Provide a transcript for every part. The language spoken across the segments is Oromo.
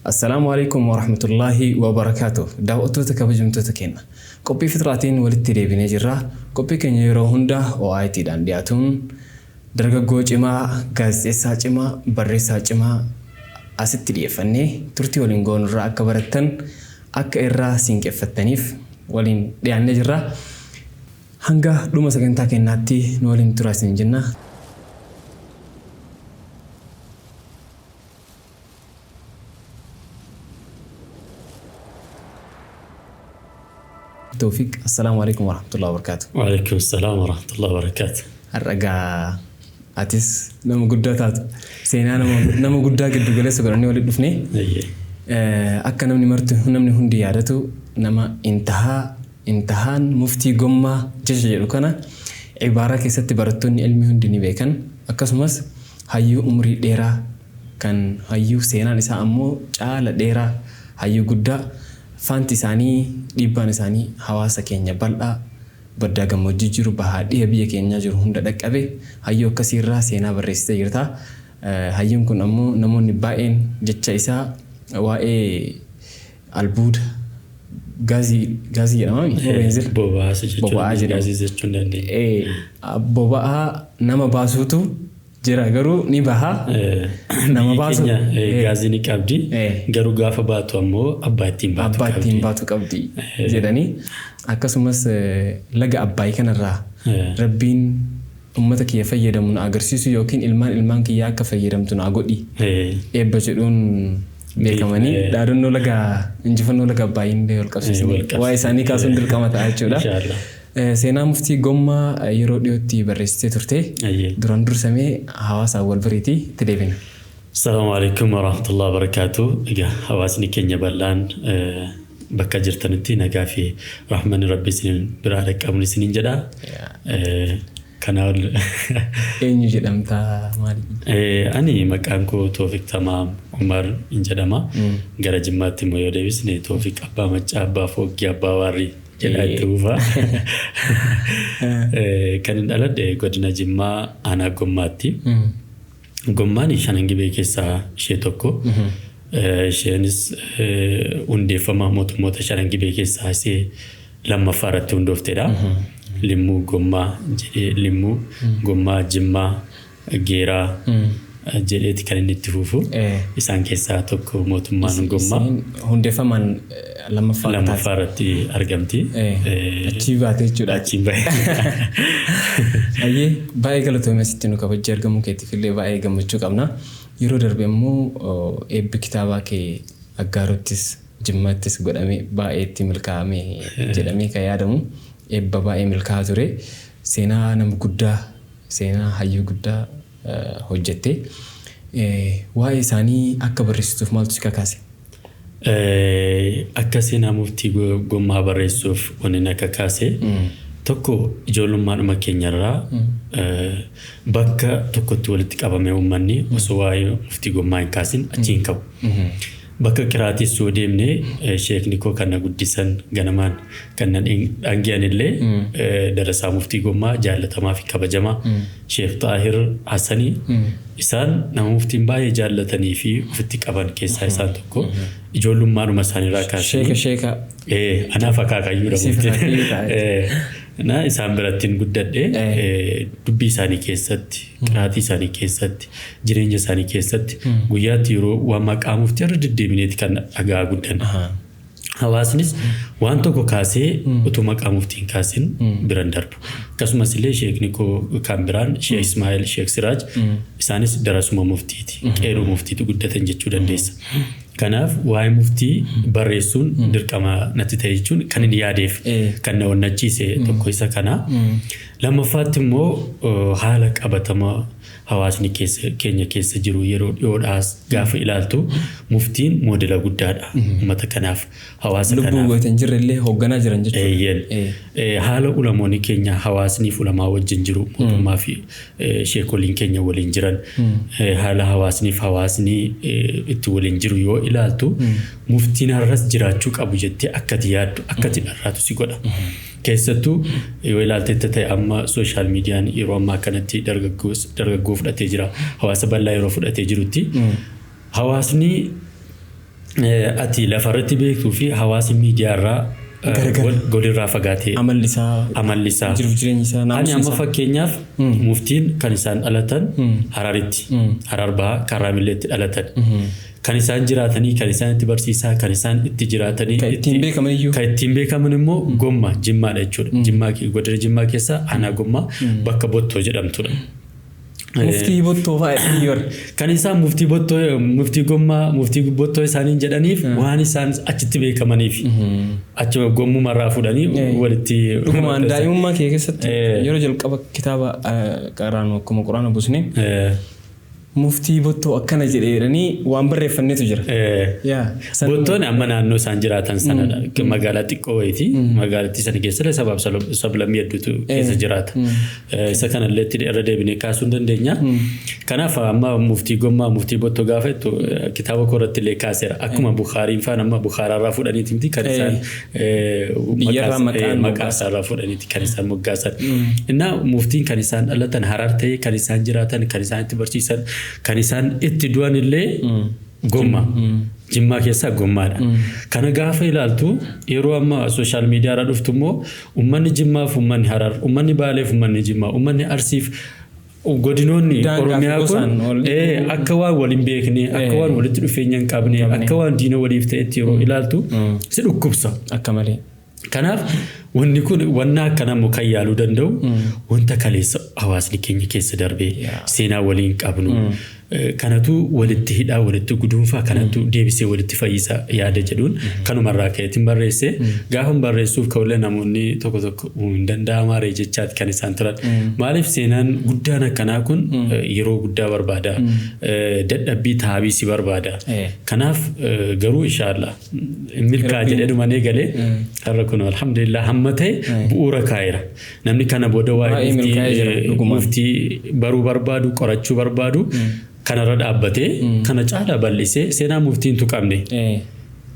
السلام عليكم ورحمة الله وبركاته. دعوتك كبجمتك كنا. كوبي فتراتين ولتري بنجرة. كوبي كنيرو هندا وآيتي داندياتون. درجة جوج إما غاز إسحاج إما بريسحاج إما أستري فني. ترتي ولينغون را كبرتن. أك إرّا سينك فتنيف. ولين ديان نجرة. هنگا دوما سكنتا كناتي نولين تراسين جنة. توفيق. السلام عليكم ورحمة الله وبركاته. وعليكم السلام ورحمة الله وبركاته. الرجاء أتيس نمو قدّات سينا نمو قدّا قد جلسوا قرني ولد دفني. أكن نمني مرت نمني هندي عادته نما انتهان مفتي قمة جزء لكنا عبارة كيست برتوني علمي هندي نبيكن أكسمس هايو عمري ديرا كان هايو سينا نسا أمو جال ديرا هايو قدّا فانتي ساني ديبان ساني حواسا كينيا بلدا بدا gammoojjii jiru bahaadhii biyya keenya jiru hunda dhaqqabe hayyoo akkasiirraa seenaa barreessitee jirta. Hayyoon kun ammoo namoonni baay'een jecha isaa waa'ee albuuda gaazii jedhama. Boba'aa jedhama. Boba'aa nama baasuutu jira garuu ni baha nama baasu gaazii ni qabdi garuu gaafa baatu ammoo abbaattiin baatu qabdi jedhanii akkasumas laga abbaay kanarraa rabbiin ummata kiyya fayyadamuun agarsiisu yookiin ilmaan kiyya akka fayyadamtu na godhi eebba jedhuun beekamanii dhaadannoo laga injifannoo laga abbaayin ol qabsiisanii waa isaanii kaasuun dirqama ta'a jechuudha. سينا مفتي قمة يروديوتي برستي ترتي دران درسمي حواس أول بريتي تديفين. السلام عليكم ورحمة الله وبركاته. حواسني كنيا بلان بكجر تنتي نجافي رحمن ربي سنين برادك أمني سنين جدا. كناول. إني جدام تا مالي. أني مكانكو توفيق تمام عمر إن جدامه. غرج ماتي ميو ديفيس ني توفيق أبا مچ أبا فوق أبا واري. Jadi tufa. Kan dalat godina Jimma ana gommati. Gommani shanangi bekesa shetoko. Shenis undefama motumota shanangi bekesa se lamma farati undofteda. Limu gomma jadi limu gomma Jimma gera. Jadi kan ini tufu. Isang kisah tokko motumman gomma. Hundefaman lama farati argamti. Achievate chuda achieve. Aye, baik kalau tu masih tinu kau jarga mungkin tifile baik kamu cukup na. Yuro darbemu ebiktawa ke agarotis jemmatis godami baik timil kami jedami kaya adamu baik milka zure sena nam gudda sena hayu gudda hojjete waa'ee isaanii akka barreessituuf maaltu si kakaase? Akka seenaa muftii gommaa barreessuuf wanni na kakaase tokko ijoollummaadhuma keenyarraa bakka tokkotti walitti qabamee uummanni osoo waa'ee muftii gommaa hin kaasin achi hin qabu. Bakka kiraatis soo deemne sheekni koo kan na guddisan ganamaan kan na dhangiyan illee darasaa muftii gommaa jaallatamaa fi kabajamaa Sheekh Xaahir Hassanii isaan nama muftiin baay'ee jaallatanii fi ofitti qaban keessaa isaan tokko ijoollummaadhuma isaaniirraa kaasanii sheeka anaaf akaakayyuudha muftiin na isaan birattiin guddadhe dubbii isaanii keessatti qiraatii isaanii keessatti jireenya isaanii keessatti guyyaatti yeroo waan maqaa muftii irra deddeebineeti kan dhagaa guddan hawaasnis waan tokko kaasee utuma maqaa muftiin kaasin biran darbu akkasumas illee sheekni koo kan biraan Sheekh Ismaa'eel Sheekh Siraaj isaanis darasuma muftiiti qeeroo muftiitu guddatan jechuu dandeessa. Kanaaf waa'ee muftii barreessuun dirqama natti ta'e jechuun kan inni yaadeef kan na onnachiise tokko isa kana. Lamaffaatti immoo haala qabatama hawaasni keenya keessa jiru yeroo dhiyoodhaas gaafa ilaaltu muftiin moodela guddaadha uummata kanaaf hawaasa kanaaf. Lubbuu gootan jirrellee hoogganaa jiran jechuudha. Haala ulamoonni keenya hawaasniif ulamaa wajjin jiru mootummaa fi sheekoliin keenya waliin jiran haala hawaasniif hawaasni itti waliin jiru yoo ilaaltu muftiin har'as jiraachuu qabu jettee akkati yaaddu akkati dharraatu si godha. keessattuu yoo ilaaltetti ta'e amma social media yeroo ammaa kanatti dargaggoo fudhatee jira hawaasa bal'aa yeroo fudhatee jirutti hawaasni ati lafarratti beektuu fi hawaasi miidiyaarraa godinirraa fagaatee amallisaa jiruuf jireenya isaa ani amma fakkeenyaaf muftiin kan isaan dhalatan Hararitti Harar Bahaa Kaaraamilleetti dhalatan kan isaan jiraatanii kan isaan itti barsiisaa kan isaan itti jiraatanii kan ittiin beekaman immoo Gommaa Jimmaadha jechuudha godina Jimmaa keessa Aanaa Gommaa bakka Bottoo jedhamtudha. Muftii Bottoo fa'aa yor kan isaan muftii Gommaa muftii Bottoo isaaniin jedhaniif waan isaan achitti beekamaniif achuma gommumarraa fudhanii walitti dhugumaan daa'imummaa kee keessatti yeroo jalqaba kitaaba qaraanu akkuma quraana busne muftii Bottoo akkana jedhanii waan barreeffannetu jira. Bottoon amma naannoo isaan jiraatan sanadha. Magaalaa xiqqoo wayiiti. Magaalattii sana keessa sabaaf sablammii hedduutu keessa jiraata. Isa kanallee itti irra deebinee kaasuu hin dandeenya. Kanaaf amma muftii Gommaa muftii Bottoo gaafa jettu kitaaba koorratti illee kaaseera. Akkuma Bukhaariin faan amma Bukhaaraarraa fudhaniiti miti kan isaan maqaa isaarraa fudhaniiti kan isaan moggaasan. Innaa muftiin kan isaan dhalatan Harar ta'ee kan isaan jiraatan kan isaan itti barsiisan kan isaan itti du'an illee Gommaa Jimmaa keessaa Gommaadha. Kana gaafa ilaaltu yeroo amma sooshaal miidiyaarraa dhuftu immoo uummanni Jimmaaf uummanni Harar uummanni Baaleef uummanni Jimmaa uummanni Arsiif godinoonni Oromiyaa kun akka waan waliin beekne akka waan walitti dhufeenya hin qabne akka waan diina waliif ta'etti yeroo ilaaltu si dhukkubsa akka malee. Kanaaf wanni kun wanna akkana immoo kan yaaluu danda'u wanta kaleessa hawaasni keenya keessa darbee seenaa waliin qabnu kanatu walitti hidhaa walitti guduunfaa kanatu deebisee walitti fayyisa yaada jedhuun kanumarraa ka'eetiin barreesse gaafa barreessuuf ka'ulee namoonni tokko hin danda'amaaree jechaati kan isaan turan maaliif seenaan guddaan akkanaa kun yeroo guddaa barbaada dadhabbii taabii si barbaada kanaaf garuu inshaallah milkaa jedhedhumanii galee har'a kun alhamdulillah hamma ta'e bu'uura kaa'eera namni kana booda waa'ee muftii baruu barbaadu qorachuu barbaadu kanarra dhaabbatee kana caalaa bal'isee seenaa muftiin tuqamne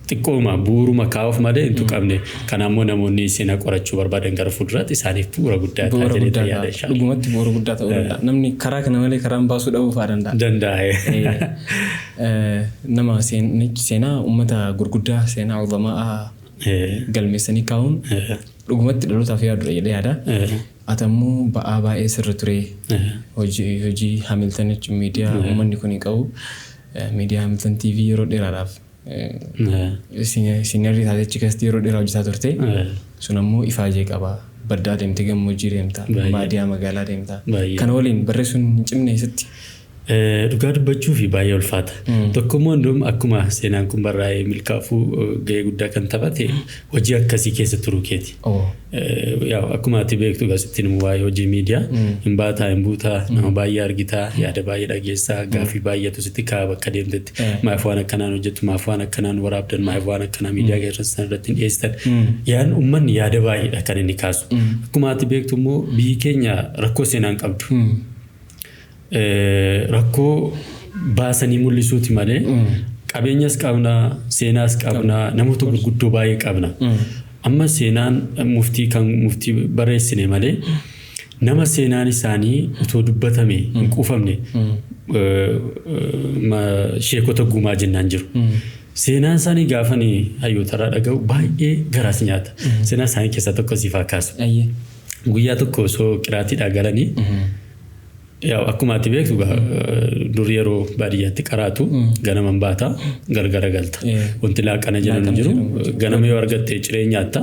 xiqqooma bu'uuruma kaa'uuf malee hin tuqamne kanaammoo namoonni seenaa qorachuu barbaadan gara fuulduraatti isaaniif bu'uura guddaa ta'a jedhee yaada inshaa Allah. Dhugumatti bu'uura guddaa ta'uu danda'a. Namni karaa kana malee karaan baasuu dhabuu fa'aa danda'a. Nama seenaa uummata gurguddaa seenaa ulamaa galmeessanii kaa'uun dhugumatti dhalootaaf yaadu jedhee yaada. Atammoo ba'aa baay'ee sirri ture hojii Hamilton miidiyaa uummanni kun qabu miidiyaa Hamilton TV yeroo dheeraadhaaf siiniyarii taatechi keessatti yeroo dheeraa hojjetaa turte sun ammoo ifaajee qaba baddaa deemte gammoojjii deemta baadiyaa magaalaa deemta kana waliin barreessuun hin cimne eessatti. Dhugaa dubbachuu fi baay'ee ulfaata. Tokkommoo hunduum akkuma seenaan kun barraa'ee milkaa'uu gahee guddaa kan taphate hojii akkasii keessa turuu keeti. Akkuma ati beektu gasittiin waa'ee hojii miidiyaa hin baataa hin buutaa nama baay'ee argitaa yaada baay'ee dhageessaa gaaffii baay'eetu sitti kaa'aa bakka deemtetti maaf waan akkanaan hojjettu maaf waan akkanaan waraabdan maaf waan akkanaa miidiyaa keessatti irratti hin dhiyeessitan yaan uummanni yaada baay'eedha kan inni kaasu. Akkuma ati beektu immoo biyyi keenya rakkoo seenaan qabdu. Rakkoo baasanii mul'isuuti malee qabeenyas qabna seenaas qabna namoota gurguddoo baay'ee qabna amma seenaan muftii barreessine malee nama seenaan isaanii utoo dubbatame hin quufamne sheekota gumaa jennaan jiru seenaan isaanii gaafanii hayyootarraa dhaga'u baay'ee garaas nyaata seenaan isaanii keessaa tokko siifaa kaasu guyyaa tokko osoo qiraatiidhaa galanii akkuma ati beektu dur yeroo baadiyyaatti qaraatu ganaman baata gargara galta wanti laaqana jedhamu jiru ganama yoo argatte ciree nyaatta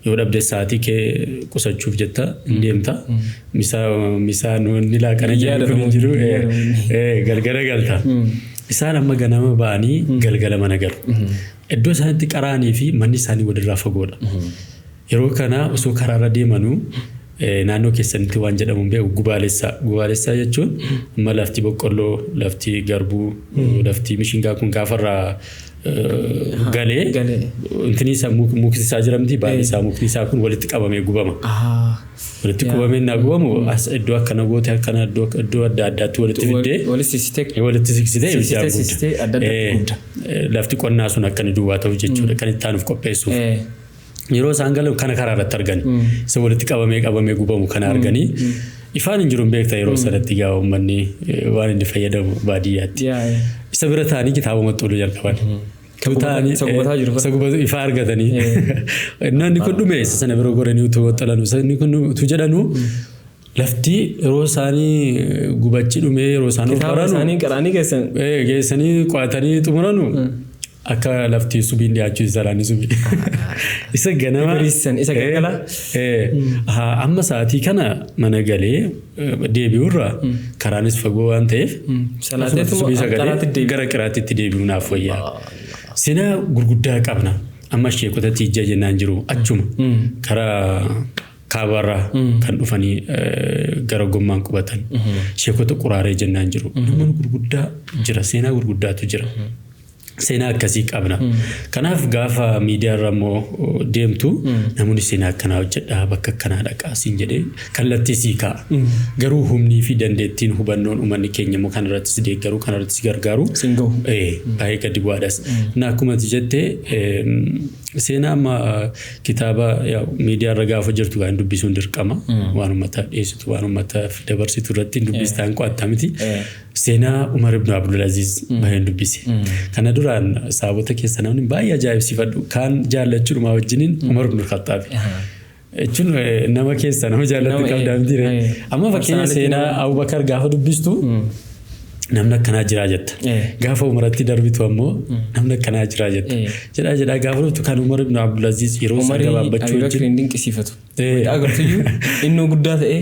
yoo dhabde sa'aatii kee qusachuuf jetta deemta misaan wanti laaqana jedhamu jiru gargara galta isaan amma ganama ba'anii galgala mana galu iddoo isaanitti qaraanii fi manni isaanii walirraa fagoodha yeroo kana osoo karaarra deemanuu naannoo keessanitti waan jedhamuun beeku gubaalessaa jechuun amma lafti boqqolloo lafti garbuu lafti mishingaa kun gaafarraa galee intini isaa mukti isaa jiramti baay'ee isaa mukti isaa kun walitti qabamee gubama walitti qabamee naa gubamu as iddoo akkana goote akkana iddoo adda addaatti walitti fiddee walitti siksitee lafti qonnaa sun akkana duwwaa ta'u jechuudha kan itti aanuuf qopheessuuf. Yeroo isaan galan kana karaa irratti argani isa walitti qabamee gubamu kana arganii ifaan hin jiruun beekta yeroo sanatti gaa uummanni waan inni fayyadamu baadiyyaatti isa bira ta'anii kitaaba maxxanuu jalqaban Tutani sagubata ifa argatanii. Namni kun dhume sana biroo goranii utuu waxalanu sanni kun utuu jedhanu lafti yeroo isaanii gubachi dhume yeroo isaanii qaranii geessanii qo'atanii xumuranu akka lafti subiin dhiyaachuu isaanii subii. Isa ganama isa galgala amma sa'aatii kana mana galee deebi'urra karaanis fagoo waan ta'eef gara qiraatitti deebi'uunaaf wayyaa. Seenaa gurguddaa qabna. Amma sheekota tiijja jennaan jiru achuma karaa kaabarraa kan dhufanii gara gommaan qubatan. Sheekota quraaree jennaan jiru. Namoonni gurguddaa jira. Seenaa gurguddaatu jira. Seenaa akkasii qabna. Kanaaf gaafa miidiyaarra immoo deemtu namoonni seenaa akkanaa hojjedhaa bakka akkanaa dhaqaa siin jedhee kallattii sii kaa'a. Garuu humnii fi dandeettiin hubannoon uummanni keenya immoo kanarrattis deeggaruu kanarrattis gargaaru baay'ee gadi bu'aadhas. Akkuma jettee seenaa amma kitaaba miidiyaarra gaafa jirtu kan dubbisuun dirqama. Waan uummataaf dhiyeessitu waan uummataaf dabarsitu irratti dubbistaan qo'attaa miti. Seenaa Umar ibn Abdul Aziz baay'een dubbise. Kana duraan saabota keessa namni baay'ee ajaa'ibsiifadhu kaan jaallachuudhuma wajjiniin Umar ibn Khattaab. Jechuun nama keessa nama jaallatu qabdaa miti. Amma fakkeenya seenaa Abubakar gaafa dubbistu namni akkanaa jiraa jetta. Gaafa Umaratti darbitu ammoo namni akkanaa jiraa jetta. Jedhaa gaafa dhuftu kan Umar ibn Abdul Aziz yeroo isaa gabaabbachuu wajjin dinqisiifatu. Agartuyyuu innoo guddaa ta'e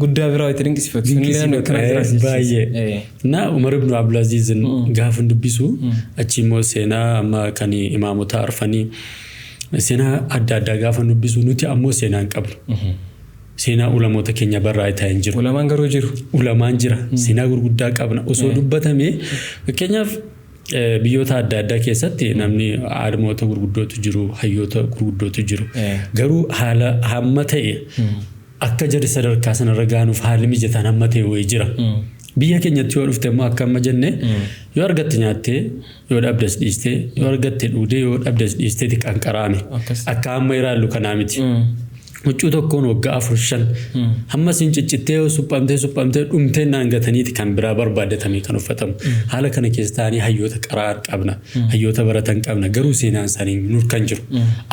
guddaa biraa itti dinqisiifatu. Baay'ee. Na Umar ibn Abdul Aziz gaafa dubbisu achi immoo seenaa amma kan imaamota arfanii seenaa adda addaa gaafa dubbisu nuti ammoo seenaa hin qabnu. Seenaa ulamoota keenya barraa ta'een jiru. Ulamaan garuu jiru. Ulamaan jira. Seenaa gurguddaa qabna. Osoo dubbatamee fakkeenyaaf biyyoota adda addaa keessatti namni aadamoota gurguddootu jiru, hayyoota gurguddootu jiru. Garuu haala hamma ta'e akka jarri sadarkaa sanarra gaanuuf haalli mijataan hamma ta'e wayii jira. Biyya keenyatti yoo dhufte immoo akka amma jenne yoo argatte nyaattee yoo dhabdes dhiistee yoo argatte dhuudee yoo dhabdes dhiistee qanqaraame akka amma iraallu kanaa miti. Huccuu tokkoon waggaa 4-5 hamma siin ciccittee suphamtee dhumtee naangataniiti kan biraa barbaadatame kan uffatamu. Haala kana keessa taa'anii hayyoota qaraan qabna. Hayyoota baratan qabna. Garuu seenaan isaanii nur kan jiru.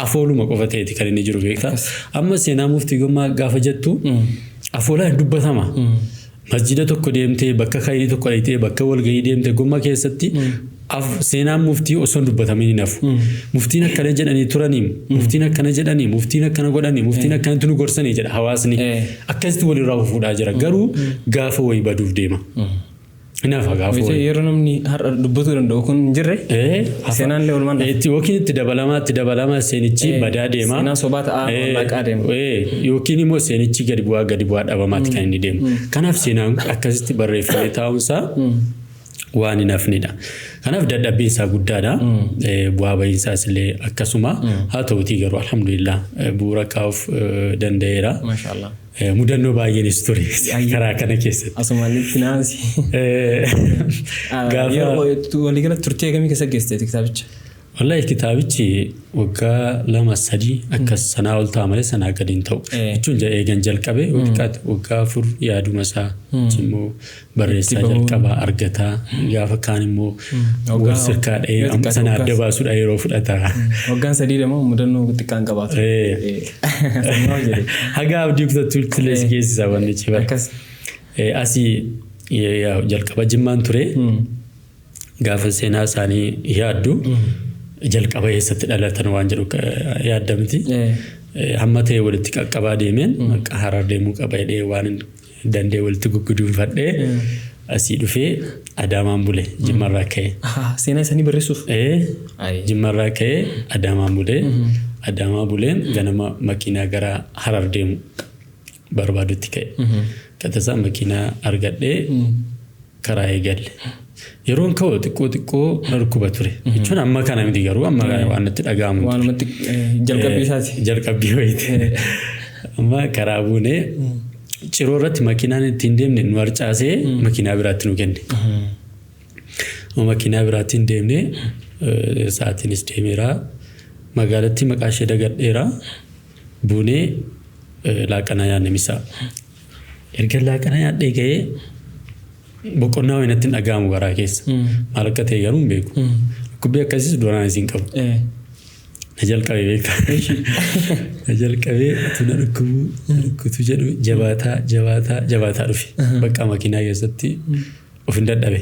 Afooluma qofa ta'eeti kan inni jiru beektaa. Amma seenaa muftii gommaa gaafa jettu afoolaan dubbatama. Masjida tokko deemtee bakka khayrii tokko dhayitee bakka walgahii deemtee gommaa keessatti seenaan muftii osoo dubbatamanii nafu. Muftiin akkana jedhanii turanii, muftiin akkana jedhanii, muftiin akkana godhanii, muftiin akkanatti nu gorsanii jedha hawaasni. Akkasitti walirraa fuudhaa jira. Garuu gaafa wayii baduuf deema. Naaf gaafa wayii. Yeroo namni har'a dubbatuu danda'u kun jirre seenaan illee walumaan yookiin itti dabalamaa seenichi badaa deema. Seenaan sobaa ta'aa waaqaa deema. Yookiin immoo seenichi gadi bu'aa dhabamaatti kan inni deemu. Kanaaf seenaan akkasitti barreeffamee taa'umsaa waan hin hafnedha. Kanaaf dadhabbiin isaa guddaadha. Bu'aa bahiinsaas illee akkasuma haa ta'utii garuu alhamdulillah bu'uura kaa'uuf danda'eera. Maashaallah. Mudannoo baay'eenis ture karaa kana keessatti. Asumaan finaansii. Waliigala turtii eegamii keessa geessite kitaabicha? Wallahi kitaabichi waggaa 2-3 akkas sanaa ol ta'a malee sanaa gadi hin ta'u. Jechuun eegan jalqabee waggaa 4 yaaduma isaa immoo barreessaa jalqabaa argataa gaafa kaan immoo sirkaa dha'ee sana adda baasuudha yeroo fudhata. Waggaan 3 immoo mudannoo xiqqaan qabaatu. Haga abdii kutatuutti lees geessisaa wanni ciba. Asii jalqaba jimmaan ture gaafa seenaa isaanii yaaddu. Jalqaba eessatti dhalatan waan jedhu yaaddamti. Hamma ta'e walitti qaqqabaa deemeen Harar deemuu qaba jedhee waan danda'e walitti gugguduunfadhee asii dhufee Adaamaan bule Jimmarraa ka'e. Seenaa isaanii barreessuuf? Jimmarraa ka'e Adaamaan bule. Adaamaa buleen ganama makiinaa gara Harar deemu barbaadutti ka'e. Qatasaa makiinaa argadhee karaa eegalle. Yeroon ka'u xiqqoo narkuba ture. Jechuun amma kana miti garuu amma waan itti dhaga'amu. Waanumatti jalqabbii isaati. Jalqabbii wayiiti. Amma karaa buunee ciroo irratti makiinaan ittiin deemne nu harcaasee makiinaa biraatti nu kenne. Makiinaa biraatti hin deemne sa'aatiinis deemeera. Magaalatti maqaa ishee dagadheera. Buunee laaqanaa yaadne misaa. Erga laaqanaa yaadhee ga'ee boqonnaa wayinatti dhaga'amu garaa keessa. Maal akka ta'e garuu hin beeku. dhukkubbii akkasiis duraan isin qabu. Najal qabee beektaa. Najal qabee tuna dhukkutu jedhu jabaataa dhufe. Bakka makiinaa keessatti of hin dadhabe.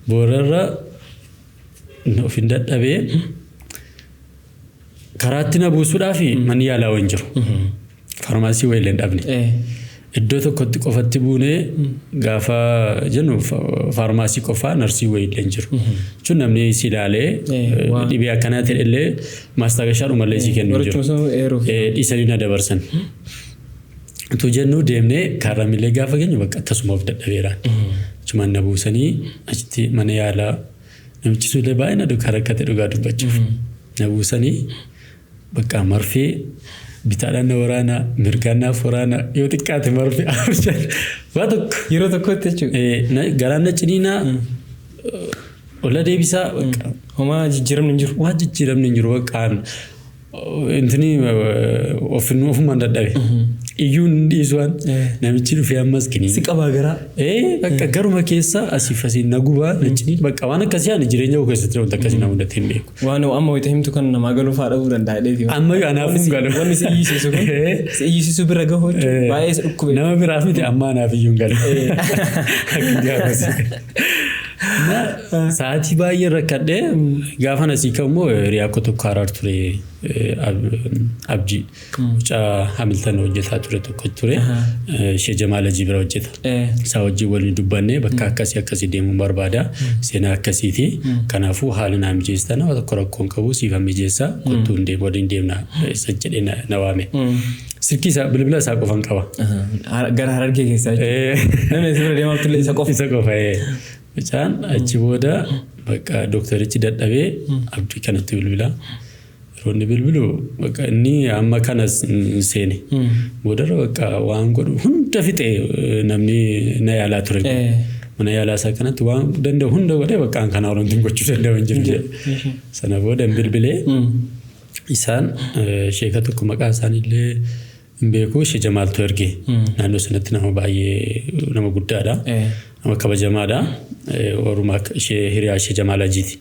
Boorarra of hin dadhabee karaatti na buusuudhaaf manni yaalaa waan jiru. Faarmaasii wayii hin dhabne. Iddoo tokkotti qofatti buunee gaafa jennu faarmaasii qofaa narsii wayii jiru. Jechuun namni si ilaalee dhibee akkanaa ta'ellee maastaagashaadhumallee si kennu jiru. Dhiisanii na dabarsan. Tu jennu deemnee kaarramillee gaafa geenyu bakka akkasuma of dadhabeeraan. Jechuun na buusanii achitti mana yaalaa namichi sullee baay'ee na rakkate dhugaa dubbachuuf. Na buusanii bakka marfee bitaadhaan na waraana mirgaannaaf waraana yoo xiqqaate marfee arjaan waa tokko yeroo tokkotti jechuudha. Garaan na ciniinaa ola deebisaa homaa jijjiiramni hin jiru. Waa jijjiiramni hin jiru baqqaan intini ofumaan dadhabe. Iyyuun dhiisuwaan namichi dhufee ammas kiniin. Si qabaa garaa. Bakka garuma keessa asiif asiin na gubaa na ciniin bakka waan akkasii ani jireenya koo keessatti wanta akkasii nama hundatti hin beeku. Waan amma wayita himtu kan namaa galuu fa'aa dhabuu danda'a dheedhi. Amma anaafuu galu. Wanni si iyyisiisu kun si iyyisiisu bira gahuu baay'ee si dhukkube. Nama biraaf miti amma anaaf iyyuu galu. Sa'aatii baay'ee rakkadhee gaafa nasii kammoo riyaakko tokko harar ture abjii mucaa Hamilton hojjetaa ture tokko ture ishee Jamaala Jibira hojjeta. Isaa wajjin waliin dubbannee bakka akkasii deemuun barbaada seenaa akkasiiti. Kanaafuu haala naa mijeessita nama tokko rakkoon qabu siifan mijeessa kottuu waliin deemna isa jedhee na waame. Sirkii isaa bilbila isaa qofan qaba. Gara Harargee keessaa jechuudha. Namni isa bira deemaa turre isa qofa. Isa qofa. Macaan achi booda bakka doktarichi dadhabee abdii kanatti bilbila. Roonni bilbilu bakka inni amma kanas seene. Boodarra bakka waan godhu hunda fixee namni na yaalaa ture. Mana yaalaa isaa kanatti waan danda'u hunda godhee bakka kana oolanii gochuu danda'u hin jiru. Sana booda bilbilee isaan sheeka tokko maqaa isaaniillee hin beeku ishee Jamaaltu ergee. Naannoo sanatti nama baay'ee nama guddaadha. Nama kabajamaadha. Ormaa ishee hiriyaa ishee Jamaala Jiiti.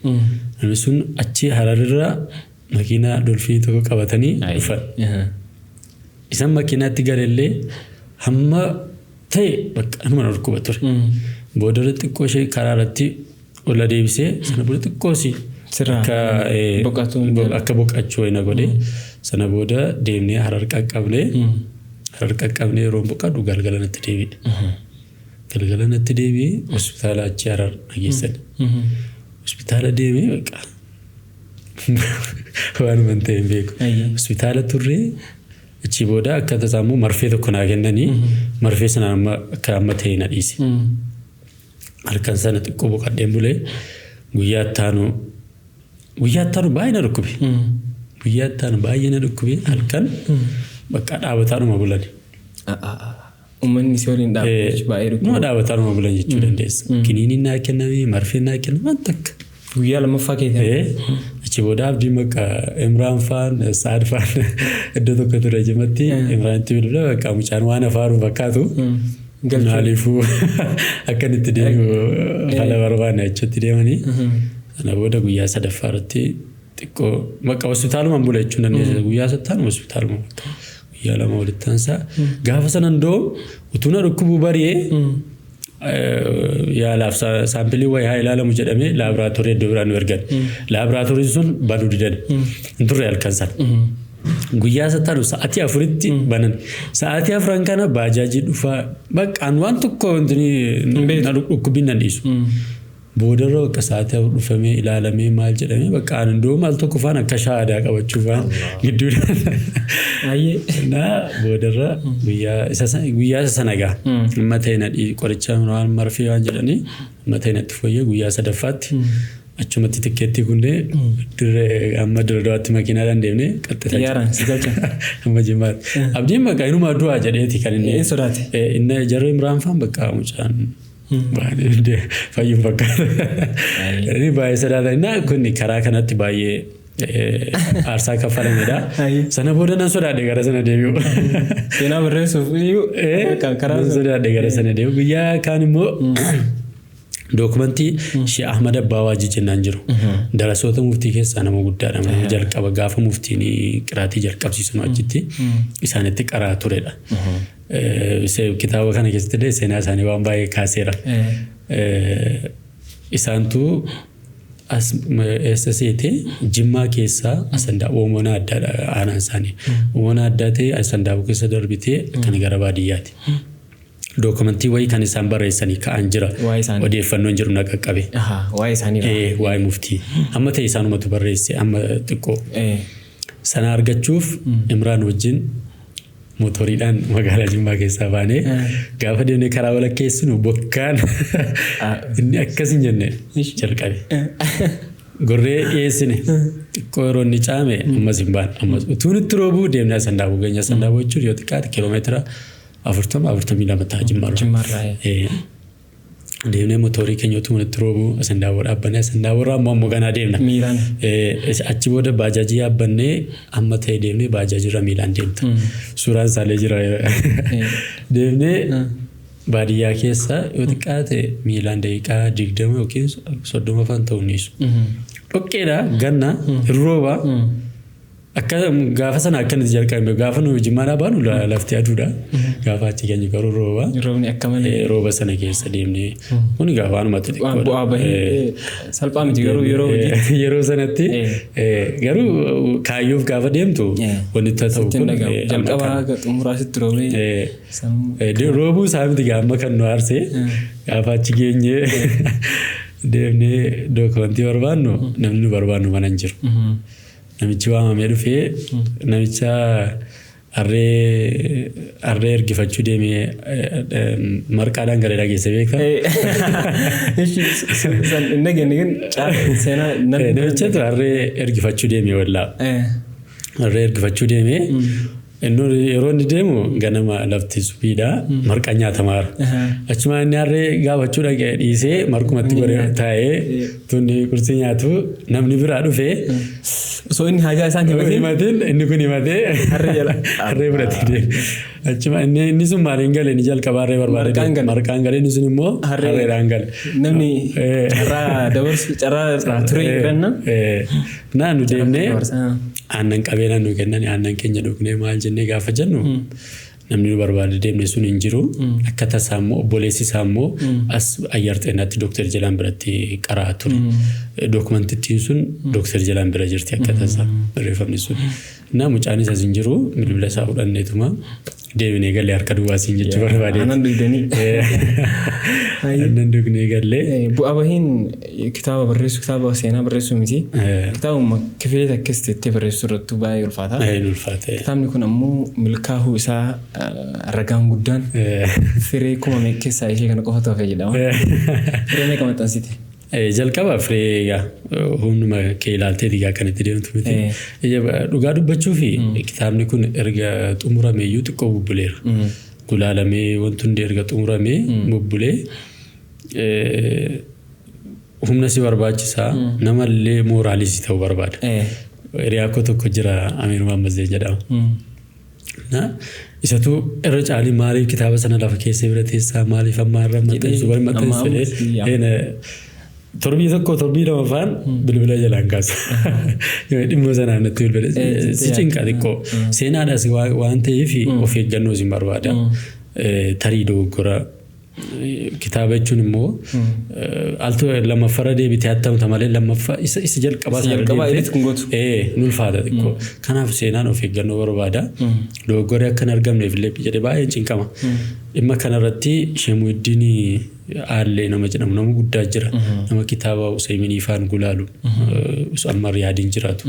Namni sun achi Hararraa makiinaa dolfiinii tokko qabatanii dhufan. Isaan makiinaatti galallee hamma ta'e bakka anuma dhorkuba ture. Boodarra xiqqoo ishee karaa irratti ola deebisee sana booda xiqqoosi akka boqachuu wayina godhee sana booda deemnee Harar qaqqabnee yeroo boqadhu galgalanatti deebi'e. Galgalanatti deebi'ee hospitaala achi Harar geessan. Hospitaala deemee bakka waan mantee hin beeku. Hospitaala turree achi booda akka tasaamuu marfee tokko naa kennanii marfee sana akka amma ta'e na dhiise. Halkan sana xiqqoo boqadheen bulee guyyaa ittaanu baay'ee na dhukkube. Guyyaa ittaanu baay'ee na dhukkube halkan bakka dhaabataanuma bulan. Uummanni si waliin dhaabachuu baay'ee dhukkube. Nama dhaabataanuma bulan jechuu dandeessa. Kiniiniin naa kenname marfeen naa kenname waan takka. Guyyaa lammaffaa keessatti. Achi booda abdii makka Imraan faan Saad faan iddoo tokko ture jimatti Imraanitti bilbila bakka mucaan waan afaaru fakkaatu. Maaliifuu akkanitti deemu haala barbaanne achitti deemanii. Sana booda guyyaa sadaffaa irratti xiqqoo bakka hospitaaluma bula jechuun dandeessa. Guyyaa sattaanuma hospitaaluma bakka guyyaa lama walitti taansaa. Gaafa sana ndoo utuu na dhukkubuu bari'ee yaalaaf saampilii wayii haa ilaalamu jedhamee laaboraatoorii iddoo biraan nu ergan. Laaboraatooriin sun banuu didan. Hin turre halkan sana. Guyyaa sattaanu sa'aatii afuritti banan. Sa'aatii afuran kana baajaajii dhufaa baqqaan waan tokko na dhukkubbiin nan dhiisu. Boodarra bakka sa'aatii afur dhufamee ilaalamee maal jedhamee baqqaan indoo maal tokko faan akka shaadaa qabachuu faan gidduudhaan. Boodarra guyyaa isa sana gaa. Amma ta'e na qoricha waan marfee waan jedhanii amma ta'e natti fooyyee guyyaa sadaffaatti. Achumatti tikkeetti kunnee amma dirreedaatti makiinaadhaan deemnee qaxxita. Yaaraan si galcha. Amma jimaatti. Abdiin bakka inuma du'aa jedheeti kan inni. Sodaate. Inni jarri Imraan faan bakka mucaan baay'ee fayyuun fakkaata. Inni baay'ee sodaata. Inni kunni karaa kanatti baay'ee aarsaa kaffalamedha. Sana booda nan sodaadhe gara sana deebi'u. Seenaa barreessuuf iyyuu karaa sodaadhe gara sana deebi'u. Guyyaa kaan immoo Dokumentii Sheikh Ahmad Abbawaaji jennaan jiru. Darasoota muftii keessaa nama guddaadha. Jalqaba gaafa muftiin qiraatii jalqabsiisan achitti isaanitti qaraa turedha. Kitaaba kana keessatti seenaa isaanii waan baay'ee kaaseera. Isaantu SST Jimmaa keessaa asandaa uumana addaadha aanaan isaanii. Uumana addaa ta'e asandaa keessa darbitee kan gara baadiyyaati. Dokumentii wayii kan isaan barreessanii ka'an jira. Odeeffannoon jiru na qaqqabe. Waa'ee isaanii. Waa'ee muftii. Amma ta'e isaanumatu barreesse amma xiqqoo. Sana argachuuf Imraan wajjin motoriidhaan magaalaa Jimmaa keessaa baanee gaafa deemnee karaa walakkeessinu bokkaan inni akkas hin jenne jalqabe. Gorree dhiyeessine xiqqoo yeroo inni caame ammas hin baane. Ammas utuu nutti roobuu deemnee Asandaaboo geenya. Asandaaboo jechuun yoo xiqqaate kiiloomeetira 40 ta'a Jimmaarraa. Deemnee motorii keenya utuu nutti roobuu Asandaaboo dhaabbanee Asandaaboorraa ammoo ganaa deemna. Miilaan. Achi booda baajaajii yaabbannee amma ta'e deemnee baajaajirra miilaan deemta. Suuraan isaallee jira. Deemnee baadiyyaa keessa yoo xiqqaate miilaan daqiiqaa 20 yookiin 30 faan ta'uu niisu. Dhoqqeedha ganna rooba. Akka gaafa sana akkanatti jalqabame gaafa nu Jimmaadhaa baanu lafti aduudha. Gaafa achi keenya garuu rooba. Roobni akka malee. Rooba sana keessa deemnee kuni gaafa waanumatti xiqqoodha. Bu'aa bahee salphaa miti garuu yeroo sanatti garuu kaayyoof gaafa deemtu wanti ta'u kun jalqabaa xumuraasitti roobee roobuu isaa miti gaama kan nu aarsee gaafa achi geenyee deemnee dokumentii barbaannu namni nu barbaannu mana hin jiru. Namichi waamamee dhufee namicha arree ergifachuu deemee marqaadhaan gara dhageesse beekaa. Namichatu arree ergifachuu deemee wallaa. Arree ergifachuu deemee yeroo inni deemu ganama lafti suphiidha marqa nyaatamaara. Achuma inni arree gaafachuu dhaqee dhiisee marqumatti goree taa'ee tunni qursii nyaatu namni biraa dhufee. So inni haajaa isaan himatiin inni kun himatee harree fudhatee deema. Achuma inni sun maaliin gale ni jalqaba harree barbaade marqaan gale inni sun immoo harreedhaan gale. Namni carraa dabarsu carraa ture jiranna. Naannu deemnee aannan qabeenaan nu kennan aannan keenya dhugnee maal jennee gaafa jennu namni nu barbaade deemne sun hin jiru. Akka tasaa immoo obboleessi isaa immoo as Ayyaar Xeenaatti Dooktar Jalaan biratti qaraa ture. Dokumentittiin sun Dooktar Jalaan bira jirti akka tasaa barreeffamni sun. Naa mucaan isaas hin jiru bilbila isaa fudhanneetuma deebinee galee harka duwwaasiin jechuu barbaade. Aannan dhugdanii. Aannan dhugnee galee. Bu'aa bahiin kitaaba barreessuu kitaaba seenaa barreessuu miti. Kitaabuma kifilee takkas teettee barreessuu irrattuu baay'ee ulfaata. Ulfaata. Kitaabni kun ammoo milkaa'uu isaa ragaan guddaan firee kuma keessaa ishee kana qofatu hafee jedhama. Firee meeqa maxxansite? Jalqaba firee humnuma kee ilaaltee digaa kanatti deemtu miti. Dhugaa dubbachuu fi kitaabni kun erga xumurameeyyuu xiqqoo bubbuleera. Gulaalamee wanti hundi erga xumuramee bubbulee humna si barbaachisaa namallee mooraalisi ta'uu barbaada. Hiriyaa tokko jira Amiir Muhammad Zee jedhama. Isatu irra caalii maaliif kitaaba sana lafa keessa bira teessaa maaliif ammaa irra maxxansu bari maxxansu torbii tokko torbii lama faan bilbila jalaan kaasa. Dhimma sanaan natti bilbila si cinqa xiqqoo seenaadhaas waan ta'eef of eeggannoo si barbaada. Tarii dogoggora kitaaba jechuun immoo altu lammaffara deebitee hattamta malee lammaffaa isa jalqabaa deebitee nulfaata xiqqoo. Kanaaf seenaan of eeggannoo barbaada. Dogoggorri akka hin argamneef illee jedhee baay'ee cinqama. Dhimma kanarratti Sheemuuddiin Aallee nama jedhamu nama guddaa jira. Nama kitaaba Useyminii faan gulaalu amma Riyaadiin jiraatu.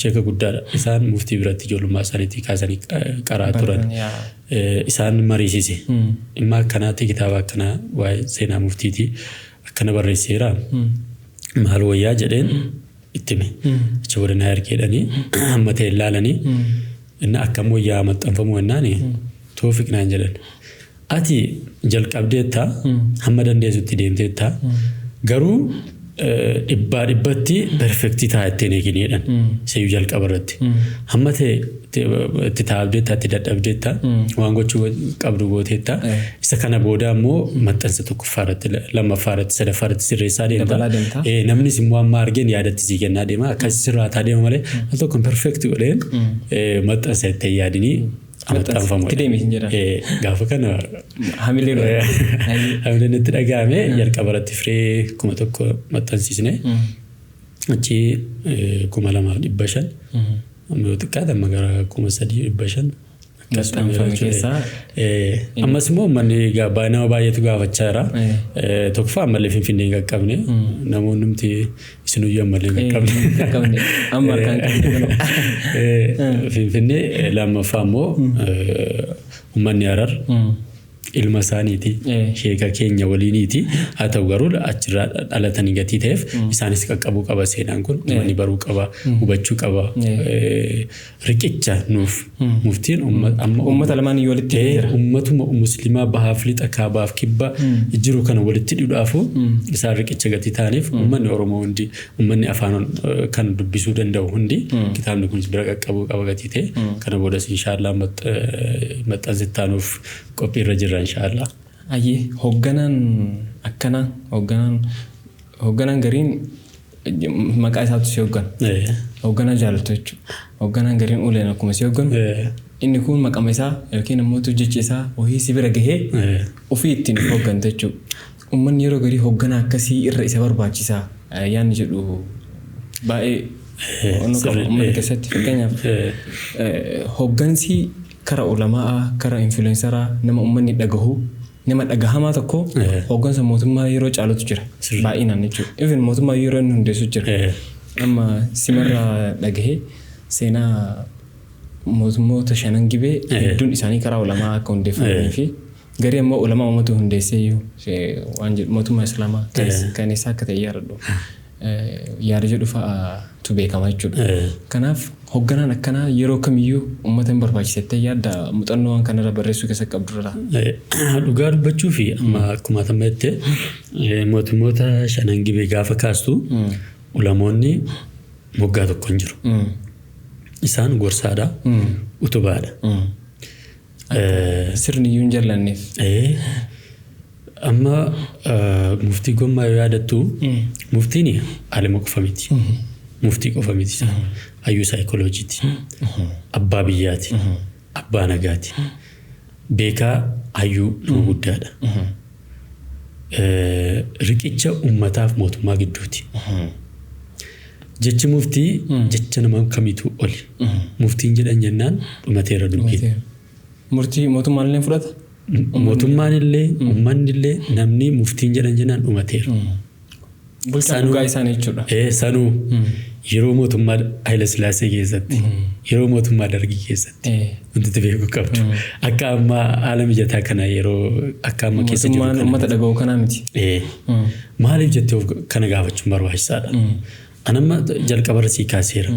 Sheeka guddaadha. Isaan muftii biratti ijoollummaa isaaniitii kaasanii qaraa turan. Isaan mariisise. Dhimma akkanaatti kitaaba akkanaa waa'ee seenaa muftiitii akkana barreesseera. Maal wayyaa jedheen ittime. Achi booda naa ergeedhanii amma ta'e ilaalanii inni akkam wayyaa maxxanfamu ennaani Toofiq naan jedhan. Ati jalqabdeetta hamma dandeessutti deemteetta garuu dhibbatti perfektii taa'attee eegineedhaan seeyyuu jalqaba irratti. Hamma itti taa'abdeetta itti dadhabdeetta waan gochuu qabdu gooteetta isa kana booda immoo maxxansa tokkoffaa irratti lammaffaa irratti sadaffaa irratti sirreessaa deemta. Namnis immoo amma argeen yaadatti sii kennaa deema akkasii sirraataa deema malee al tokko perfektii godheen maxxansa itti yaadinii maxxanfamu. Gaafa kana hamileen itti dhaga'ame jalqaba irratti firee 1,000 maxxansiisne achi 2,500 yoo xiqqaate amma gara 3,500 maxxanfame keessaa ammas immoo uummanni nama baay'eetu gaafachaa jira. Tokkoffaa ammallee Finfinnee hin qaqqabne namoonni nuti isinuyyuu ammallee hin qaqqabne amma harkaan qabne Finfinnee lammaffaa immoo uummanni Harar ilma isaaniiti sheeka keenya waliiniiti haa ta'u garuu achirraa dhalatanii gatii ta'eef isaanis qaqqabuu qaba seenaan kun uummanni baruu qaba hubachuu qaba riqicha nuuf muftiin uummata lamaan yoo walitti jira uummatuma musliimaa bahaaf lixa kaabaaf kibba jiru kana walitti dhudhaafu isaan riqicha gatii ta'aniif uummanni Oromoo hundi uummanni afaan kan dubbisuu danda'u hundi kitaabni kunis bira qaqqabuu qaba gatii ta'e kana boodas inshaallah maxxansitaanuuf qophii irra jirra inshaallah. Ayyee hoogganaan akkana hoogganaan gariin maqaa isaatu si hooggana. Hoogganaa jaalatu jechuudha. Hoogganaan gariin uleen akkuma si hoogganu inni kun maqama isaa yookiin immoo jecha isaa wayii si bira gahee ofii ittiin hoogganta jechuudha. Uummanni yeroo garii hoogganaa akkasii irra isa barbaachisaa yaanni jedhu baay'ee uummata keessatti fakkeenyaaf hooggansi kara ulamaa kara influenceraa nama uummanni dhagahu nama dhagahamaa tokko hooggansa mootummaa yeroo caalutu jira baay'inaan jechuudha. Even mootummaa yeroo inni hundeessu jira. Amma simarraa dhagahee seenaa mootummoota shanan gibee hedduun isaanii karaa ulamaa akka hundeeffamanii fi garii ammoo ulamaa uummata hundeessee waan jedhu mootummaa islaamaa kan isaa akka ta'e yaada jedhu fa'aatu beekama jechuudha. Kanaaf hoogganaan akkanaa yeroo kamiyyuu uummata hin barbaachisettee yaadda muuxannoo waan kanarra barreessuu keessatti qabdurra. Dhugaa dubbachuu fi amma akkuma tammeette mootummoota shanan gibee gaafa kaastu ulamoonni moggaa tokko hin jiru. Isaan gorsaadha utubaadha. Sirni iyyuu hin jallanneef. Amma muftii gommaa yoo yaadattu muftiin alima qofa miti. Muftii qofa miti. Hayyuu saayikolojiiti. Abbaa biyyaati. Abbaa nagaati. Beekaa hayyuu nama guddaadha. Riqicha uummataaf mootummaa gidduuti. Jechi muftii jecha nama kamiitu oli. Muftiin jedhan jennaan dhumateera dubbiin. Murtii mootummaan illee fudhata? Mootummaan illee uummanni illee namni muftiin jedhan jennaan dhumateera. Bulchaa dhugaa isaanii jechuudha. Sanuu yeroo mootummaa Haayile Sillaasee keessatti yeroo mootummaa Dargii keessatti wanti beekuu qabdu. Akka amma haala mijataa kana yeroo akka amma keessa jiru. Mootummaan uummata dhaga'u kanaa miti. Maaliif jettee kana gaafachuun barbaachisaadha. Anamma jalqabarra sii kaaseera.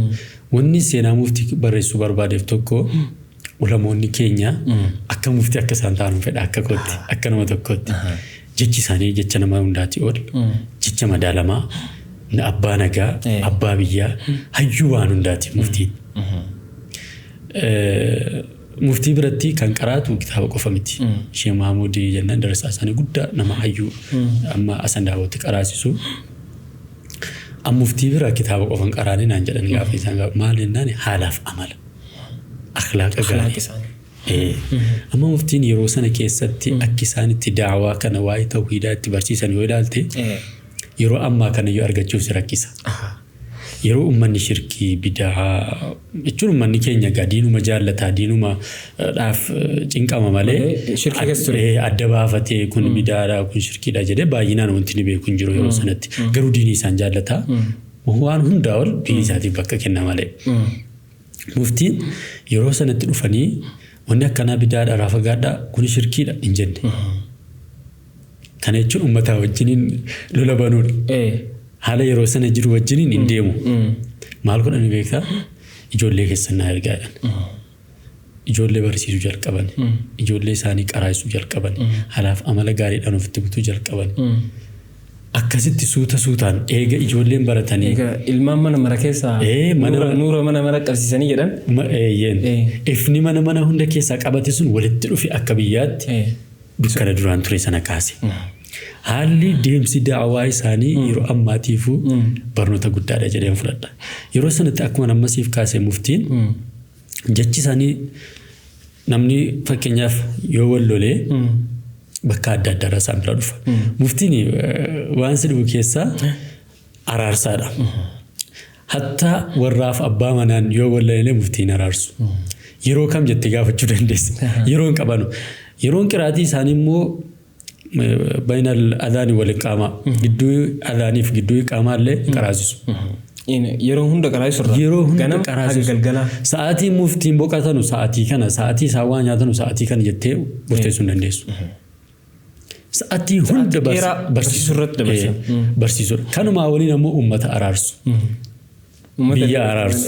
Wanni seenaa muftii barreessuu barbaadeef tokko ulamoonni keenya akka muftii akka isaan ta'an fedha akka kootti akka nama tokkotti. Jechi isaanii jecha nama hundaati ol jecha madaalamaa abbaa nagaa abbaa biyyaa hayyuu waan hundaati muftiin. Muftii biratti kan qaraatu kitaaba qofa miti. Sheekh Mahamuud jennaan darasaa isaanii guddaa nama hayyuu amma asan daawwatti qaraasisu. Muftii bira kitaaba qofan qaraanii naan jedhan gaafa isaan maal jennaan haalaaf amala akhlaaqa gaarii. Amma muftiin yeroo sana keessatti akka isaan itti daawaa kana waa'ee tawhiidaa itti barsiisan yoo ilaalte yeroo ammaa kana yoo argachuuf si rakkisa. Yeroo uummanni shirkii bidaa jechuun uummanni keenya diinuma jaallataa diinuma dhaaf cinqama malee adda baafatee kun bidaadha kun shirkiidha jedhee baay'inaan wanti ni beeku hin jiru yeroo sanatti garuu diinii isaan jaallataa waan hundaa ol diinii isaatiif bakka kenna malee. Muftiin yeroo sanatti dhufanii wanni akkanaa bidaadha raafagaadha kun shirkiidha hin jenne. Kana jechuun uummataa wajjiniin lola banuudha. Haala yeroo sana jiru wajjiniin hin deemu. Maal godhani beektaa? Ijoollee keessannaa ergaadhaan. Ijoollee barsiisuu jalqaban. Ijoollee isaanii qaraasuu jalqaban. Haalaaf amala gaariidhaan ofitti butuu jalqaban. akkasitti suutaan eega ijoolleen baratanii egaa ilmaan mana mara keessaa nuura mana mara qabsiisanii jedhan ifni mana hunda keessaa qabate sun walitti dhufe akka biyyaatti dukkana duraan ture sana kaase. Haalli deemsi daawaa isaanii yeroo ammaatiifuu barnoota guddaadha jedheen fudhadha. Yeroo sanatti akkuma nammasiif kaasee muftiin jechi isaanii namni fakkeenyaaf yoo wal lolee bakka adda addaa irraa isaan bira dhufa. Muftiin waan si dhufu keessaa araarsaadha. Hatta warraaf abbaa manaan yoo wal lolee muftiin araarsu. Yeroo kam jettee gaafachuu dandeessa. Yeroon qabanu. Yeroon qiraatii isaanii immoo bayna al-adhaani wal-iqaamaa gidduu adhaaniif gidduu iqaamaa illee qaraasisu. Yeroo hunda qaraasisu irraa. Yeroo hunda qaraasisu. Sa'aatii muftiin boqotanu sa'aatii kana sa'aatii isaan waa nyaatanu sa'aatii kana jettee murteessuu hin dandeessu. Sa'aatii hunda barsiisuu irratti dabarsan. Barsiisuu. Kanumaa waliin ammoo uummata araarsu. Biyya araarsu.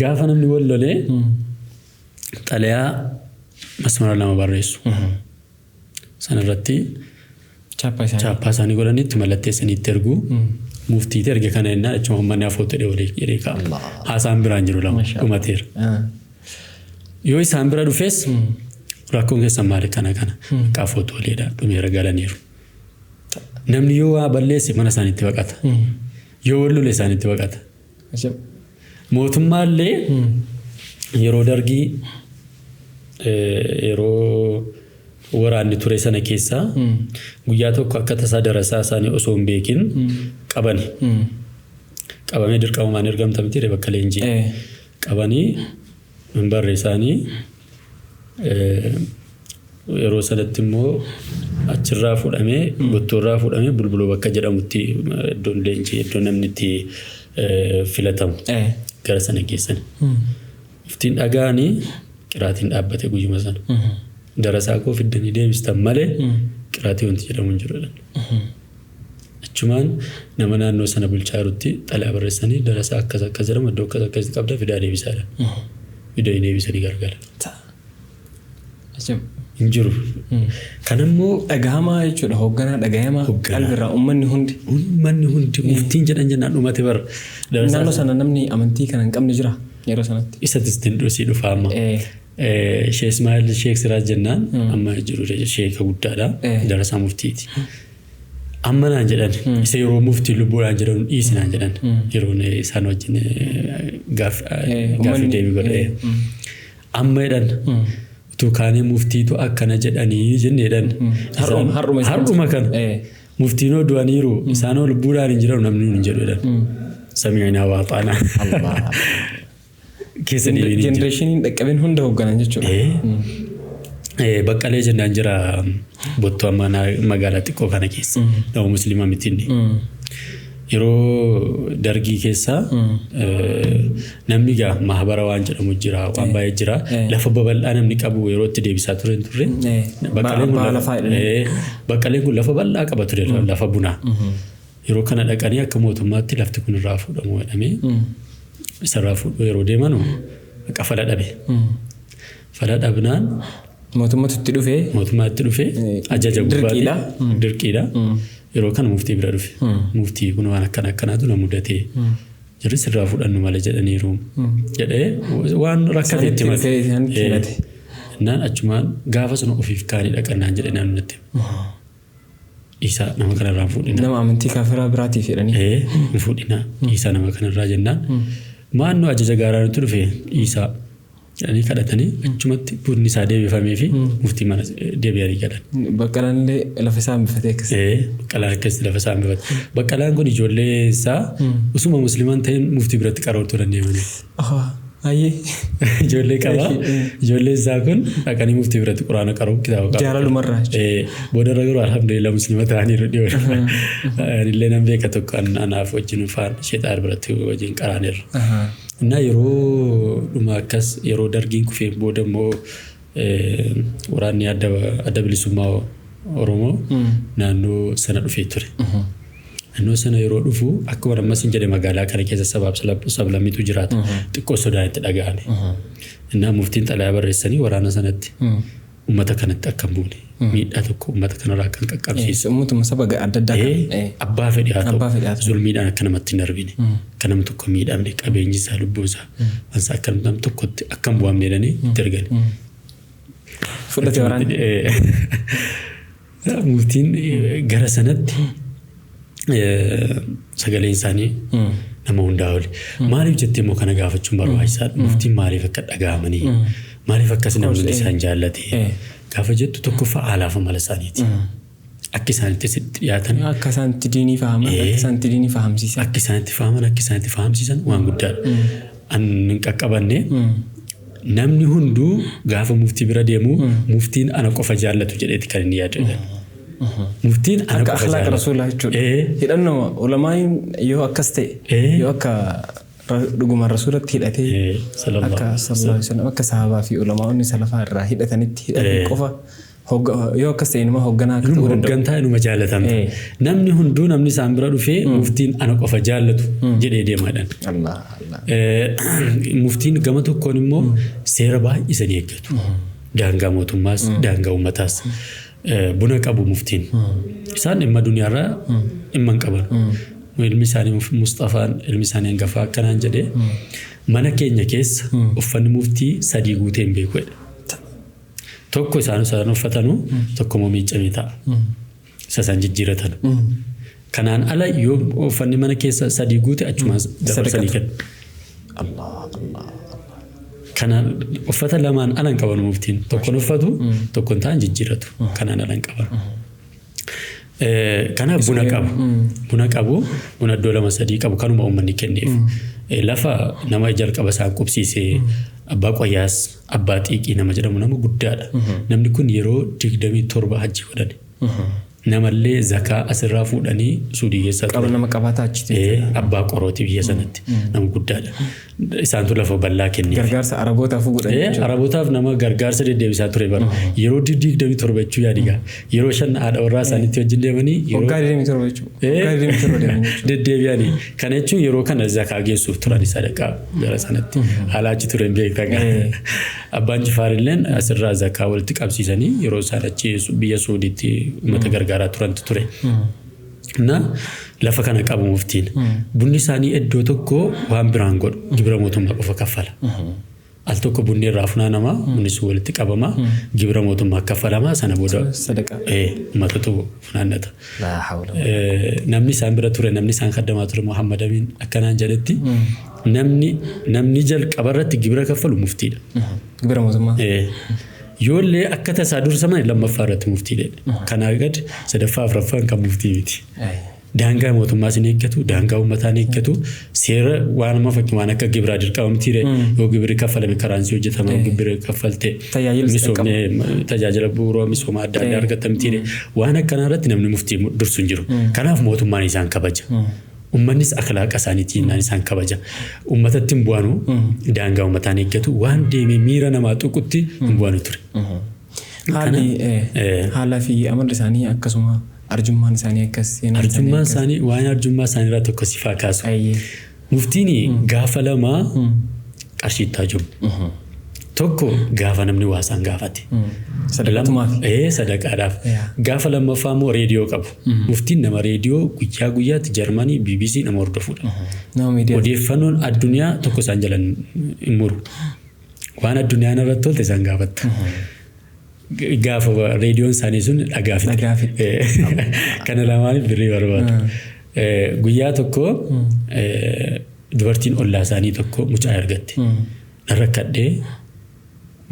Gaafa namni wal lolee xalayaa masmara lama barreessu. Sanarratti chaappaa isaanii godhanitti mallatteessaniitti erguu muftiitti erge kana jennaan achuma uummanni afootti jedhee ka'a. Haasaan biraan jiru lama dhumateera. Yoo isaan bira dhufees rakkoon keessan maali kana qaafootu waliidha dhumeera galaniiru. Namni yoo waa balleesse mana isaaniitti baqata. Yoo wal lole isaaniitti baqata. Mootummaallee yeroo dargii yeroo waraanni ture sana keessaa guyyaa tokko akka tasaa darasaa isaanii osoo hin beekin qabani. Qabamee dirqamumaan ergamtamti bakka leenjii. Qabanii minbarri isaanii yeroo sanatti immoo achirraa fudhamee bottoorraa fudhamee bulbuloo bakka jedhamutti iddoon leenjii iddoon namni itti filatamu gara sana geessan. Muftiin dhagaanii qiraatiin dhaabbate guyyuma sana. Darasaa koo fiddanii deebistan malee qiraatii wanti jedhamu hin jiru. Achumaan nama naannoo sana bulchaa jirutti xalayaa barreessanii darasaa akkas jedhamu iddoo akkas qabda fidaa deebisaadha. Fidaa deebisanii gargaara. Hin jiru. Kanammoo dhagahamaa jechuudha hoogganaa dhagahamaa qalbirraa uummanni hundi muftiin jedhan jennaan dhumate bara. Naannoo sana namni amantii kana hin qabne jira yeroo sanatti. Isattis dindosii dhufa amma. Sheekh Ismail Sheekh Siraaj jennaan amma jiru sheeka guddaadha darasaa muftiiti. Amma naan jedhan isa yeroo muftii lubbuudhaan jedhan dhiisinaan jedhan yeroo isaan wajjin gaaffii deebii godhee. Amma jedhan utuu kaanee muftiitu akkana jedhanii jenneedhan. Har'uma kana muftiinoo du'aniiru isaanoo lubbuudhaan hin jiran namni hin jedhu jedhan. Sami'inaa waaxaanaa. Generationiin dhaqqabeen hunda hoogganan jechuudha. Baqqalee jennaan jira bottoo amma magaalaa xiqqoo kana keessa nama musliima mitiin. Yeroo dargii keessaa namni gaa mahabara waan jedhamu jira waan baay'ee jira lafa babal'aa namni qabu yeroo itti deebisaa ture turre. Baqqaleen kun lafa bal'aa qaba ture lafa bunaa. Yeroo kana dhaqanii akka mootummaatti lafti kun irraa fuudhamu jedhamee. Isarraa fuudhuu yeroo deemanu fala dhabe. Fala dhabnaan mootummaatti dhufee ajaja gubbaatti dirqiidha. Yeroo kana muftii bira dhufe. Muftii kun waan akkanaatu na mudatee jirri sirraa fudhannu malee jedhaniiru jedhee waan rakkateetti himate. Naan achumaan gaafa sana ofiif kaanii dhaqannaan jedhee naan nutti. Isa nama kanarraa fuudhina. Nama amantii kaafiraa biraatiif jedhanii. Hin fuudhina. Isa nama kanarraa jennaan. Maannoo ajaja gaaraa nutti dhufe isaa jedhanii kadhatanii achumatti bunni isaa deebifamee fi muftii mana deebi'anii galan. Baqqalaan illee lafa isaa hambifatee akkasii. Baqqalaan akkasii lafa isaa hambifate. Baqqalaan kun ijoollee isaa usuma musliimaan ta'een muftii biratti qaroortuu dandeemanii. Ijoollee qaba. Ijoollee isaa kun dhaqanii muftii biratti quraana qaruu kitaaba qaba. Jaalalumarraa. Boodarra garuu alhamdulillah musliima ta'anii irra dhiyoodha. Illee nan beeka tokko anaaf wajjin faan sheexaar biratti wajjin qaraaneerra. Innaa yeroo dhuma akkas yeroo dargiin kufee booda immoo waraanni adda bilisummaa Oromoo naannoo sana dhufee ture. Naannoo sana yeroo dhufu akkuma ammas hin jedhe magaalaa kana keessa sablammitu jiraata. Xiqqoo sodaan itti dhaga'ame. Innaa muftiin xalayaa barreessanii waraana sanatti ummata kanatti akkam buune miidhaa tokko ummata kanarraa kan qaqqabsiisu ummata saba adda addaa abbaa fedhi haa ta'u zulmiidhaan akka namatti hin darbine kan nam tokko miidhamne qabeenyi isaa lubbuu isaa wansa akka nam tokkotti akkam bu'amne jedhanii itti ergani. Fudhate waraan muftiin gara sanatti sagaleen isaanii nama hundaa oli maaliif jettee immoo kana gaafachuun barbaachisaadha. Muftiin maaliif akka dhaga'amanii maaliif akkas namni isaan jaallate gaafa jettu tokkoffaa haalaaf amala isaaniiti. Akka isaanitti dhiyaatan akka isaanitti diinii fahaman akka isaanitti diinii fahamsiisan akka isaanitti fahaman akka isaanitti fahamsiisan waan guddaadha. An qaqqabanne namni hunduu gaafa muftii bira deemu muftiin ana qofa jaallatu jedheeti kan inni yaadu. Muftiin ana qofa jaallatu. Akka akhlaaqa rasuulaa jechuudha. Hidhannoo ulamaan yoo akkas ta'e yoo akka dhuguma rasuulatti hidhatee akka sallallahu alaihi wasallam akka sahabaa fi ulamaa'onni salafaa irraa hidhatanitti hidhatee qofa yoo akkas ta'e nama hoogganaa akka ta'uu danda'u. Hooggantaa inuma jaalatamte. Namni hunduu namni isaan bira dhufee muftiin ana qofa jaallatu jedhee deemaadhaan. Muftiin gama tokkoon immoo seera baay'isanii eeggatu. Daangaa mootummaas daangaa uummataas buna qabu muftiin. Isaan dhimma duniyaarraa dhimma hin qaban. Ilmi isaanii Mustafaan ilmi isaanii hangafaa akkanaan jedhee mana keenya keessa uffanni muftii 3 guutee hin beeku. Tokko isaan uffatanu tokko immoo miiccamee ta'a. Isaan jijjiiratan. Kanaan ala yoo uffanni mana keessa 3 guute achumaan dabarsanii kennu. Kanaan uffata lamaan ala hin qaban muftiin. Tokkon uffatu tokkon ta'an jijjiiratu. Kanaan ala hin qaban. Kanaaf buna qabu buna iddoo 2-3 qabu kanuma uummanni kenneef. Lafa nama jalqaba isaan qubsiisee abbaa qoyaas abbaa xiiqii nama jedhamu nama guddaadha. Namni kun yeroo 27 hajji godhane. Namallee zakaa asirraa fuudhanii Suudii keessa qaba nama qabaataa achitti. Abbaa qorooti biyya sanatti nama guddaadha. Isaantu lafa bal'aa kennee. Gargaarsa Arabootaaf godhanii. Arabootaaf nama gargaarsa deddeebisaa ture bara. Yeroo 27 jechuu yaadigaa. Yeroo 5 haadha warraa isaaniitti wajjin deemanii waggaa 27 jechuu. Waggaa 27 deemanii jechuudha. Deddeebi'anii. Kana jechuun yeroo kana zakaa geessuuf turan sadaqaa gara sanatti haala achi ture beektaa. Abbaan Jifaarilleen asirraa zakaa walitti qabsiisanii yeroo isaan achi biyya Suudiitti uummata gargaaraa turantu ture. Na lafa kana qabu muftiin. Bunni isaanii iddoo tokko waan biraan godhu gibira mootummaa qofa kaffala. Al tokko bunni irraa funaanama bunnis walitti qabama gibira mootummaa kaffalama sana booda sadaqa matatu funaannata. Namni isaan bira ture namni isaan kaddamaa ture Muhammad Amin akkanaan jedhetti namni jalqaba irratti gibira kaffalu muftiidha. Gibira mootummaa. Yoollee akka tasaa dursaman lammaffaa irratti muftiidha. Kanaa gad sadaffaa afuraffaan kan muftii miti. Daangaa mootummaas ni eeggatu, daangaa uummataa ni eeggatu, seera waan amma fakkii waan akka gibiraa dirqamamtiire yoo gibirri kaffalame karaansii hojjetama gibirri kaffalte tajaajila bu'uuraa misoomaa adda addaa argatamtiire waan akkanaa irratti namni muftii dursu hin jiru. Kanaaf mootummaan isaan kabaja. Uummannis akhlaaqa isaaniitiin isaan kabaja. Uummatatti hin bu'anu daangaa uummataan eeggatu waan deemee miira namaa tuqutti hin bu'anu ture. Haalaa fi amalli isaanii akkasuma arjummaan isaanii akkas arjummaan isaanii waan arjummaa isaanii irraa tokko sifaa kaasu. Muftiin gaafa lama qarshiittaa jiru. Tokko gaafa namni waasaan gaafate. Sadaqaadhaaf. Gaafa lammaffaa immoo reediyoo qabu. Muftiin nama reediyoo guyyaatti Jarmanii BBC nama hordofuudha. Odeeffannoon addunyaa tokko isaan jalan hin muru. Waan addunyaan irratti tolte isaan gaafatta. Gaafa reediyoon isaanii sun dhagaafite. Kana lamaaniif birrii barbaadu. Guyyaa tokko dubartiin ollaa isaanii tokko mucaa argatte. Rakkadhee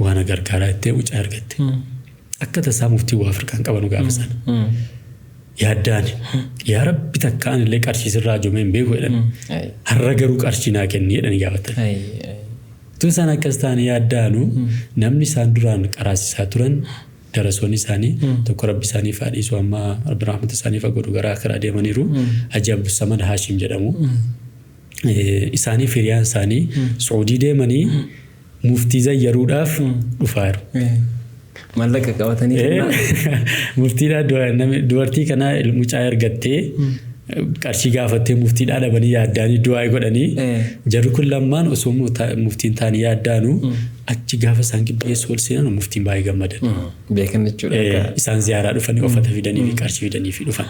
waan gargaaraa itti mucaa argatte. Akka tasaa muftii waa Afrikaan qabanu gaafa sana. Yaaddaan yaa Rabbi takkaan illee qarshii sirraa joomeen beeku jedhan. Har'a garuu qarshii naa kenni jedhanii gaafatan. Tun isaan akkas ta'an yaaddaanu namni isaan duraan qaraasisaa turan darasoonni isaanii tokko Rabbi isaanii faadhiisu amma Rabbi rahmata isaanii fagodhu gara akhiraa deemaniiru Haji Abdussamad Haashim jedhamu. Isaanii firiyaan isaanii Saudii deemanii muftii zayyaruudhaaf dhufaaru. Maallaqa qabatanii muftiidhaan dubartii kana mucaa argattee qarshii gaafattee muftiidhaa dhabanii yaaddaanii du'aa godhanii jarri kun lamaan osoo muftiin taanii yaaddaanu achi gaafa isaan qibbeessu ol seenan muftiin baay'ee gammadan. Beekan jechuudha. Isaan ziyaaraa dhufanii uffata fidanii fi qarshii fidanii fi dhufan.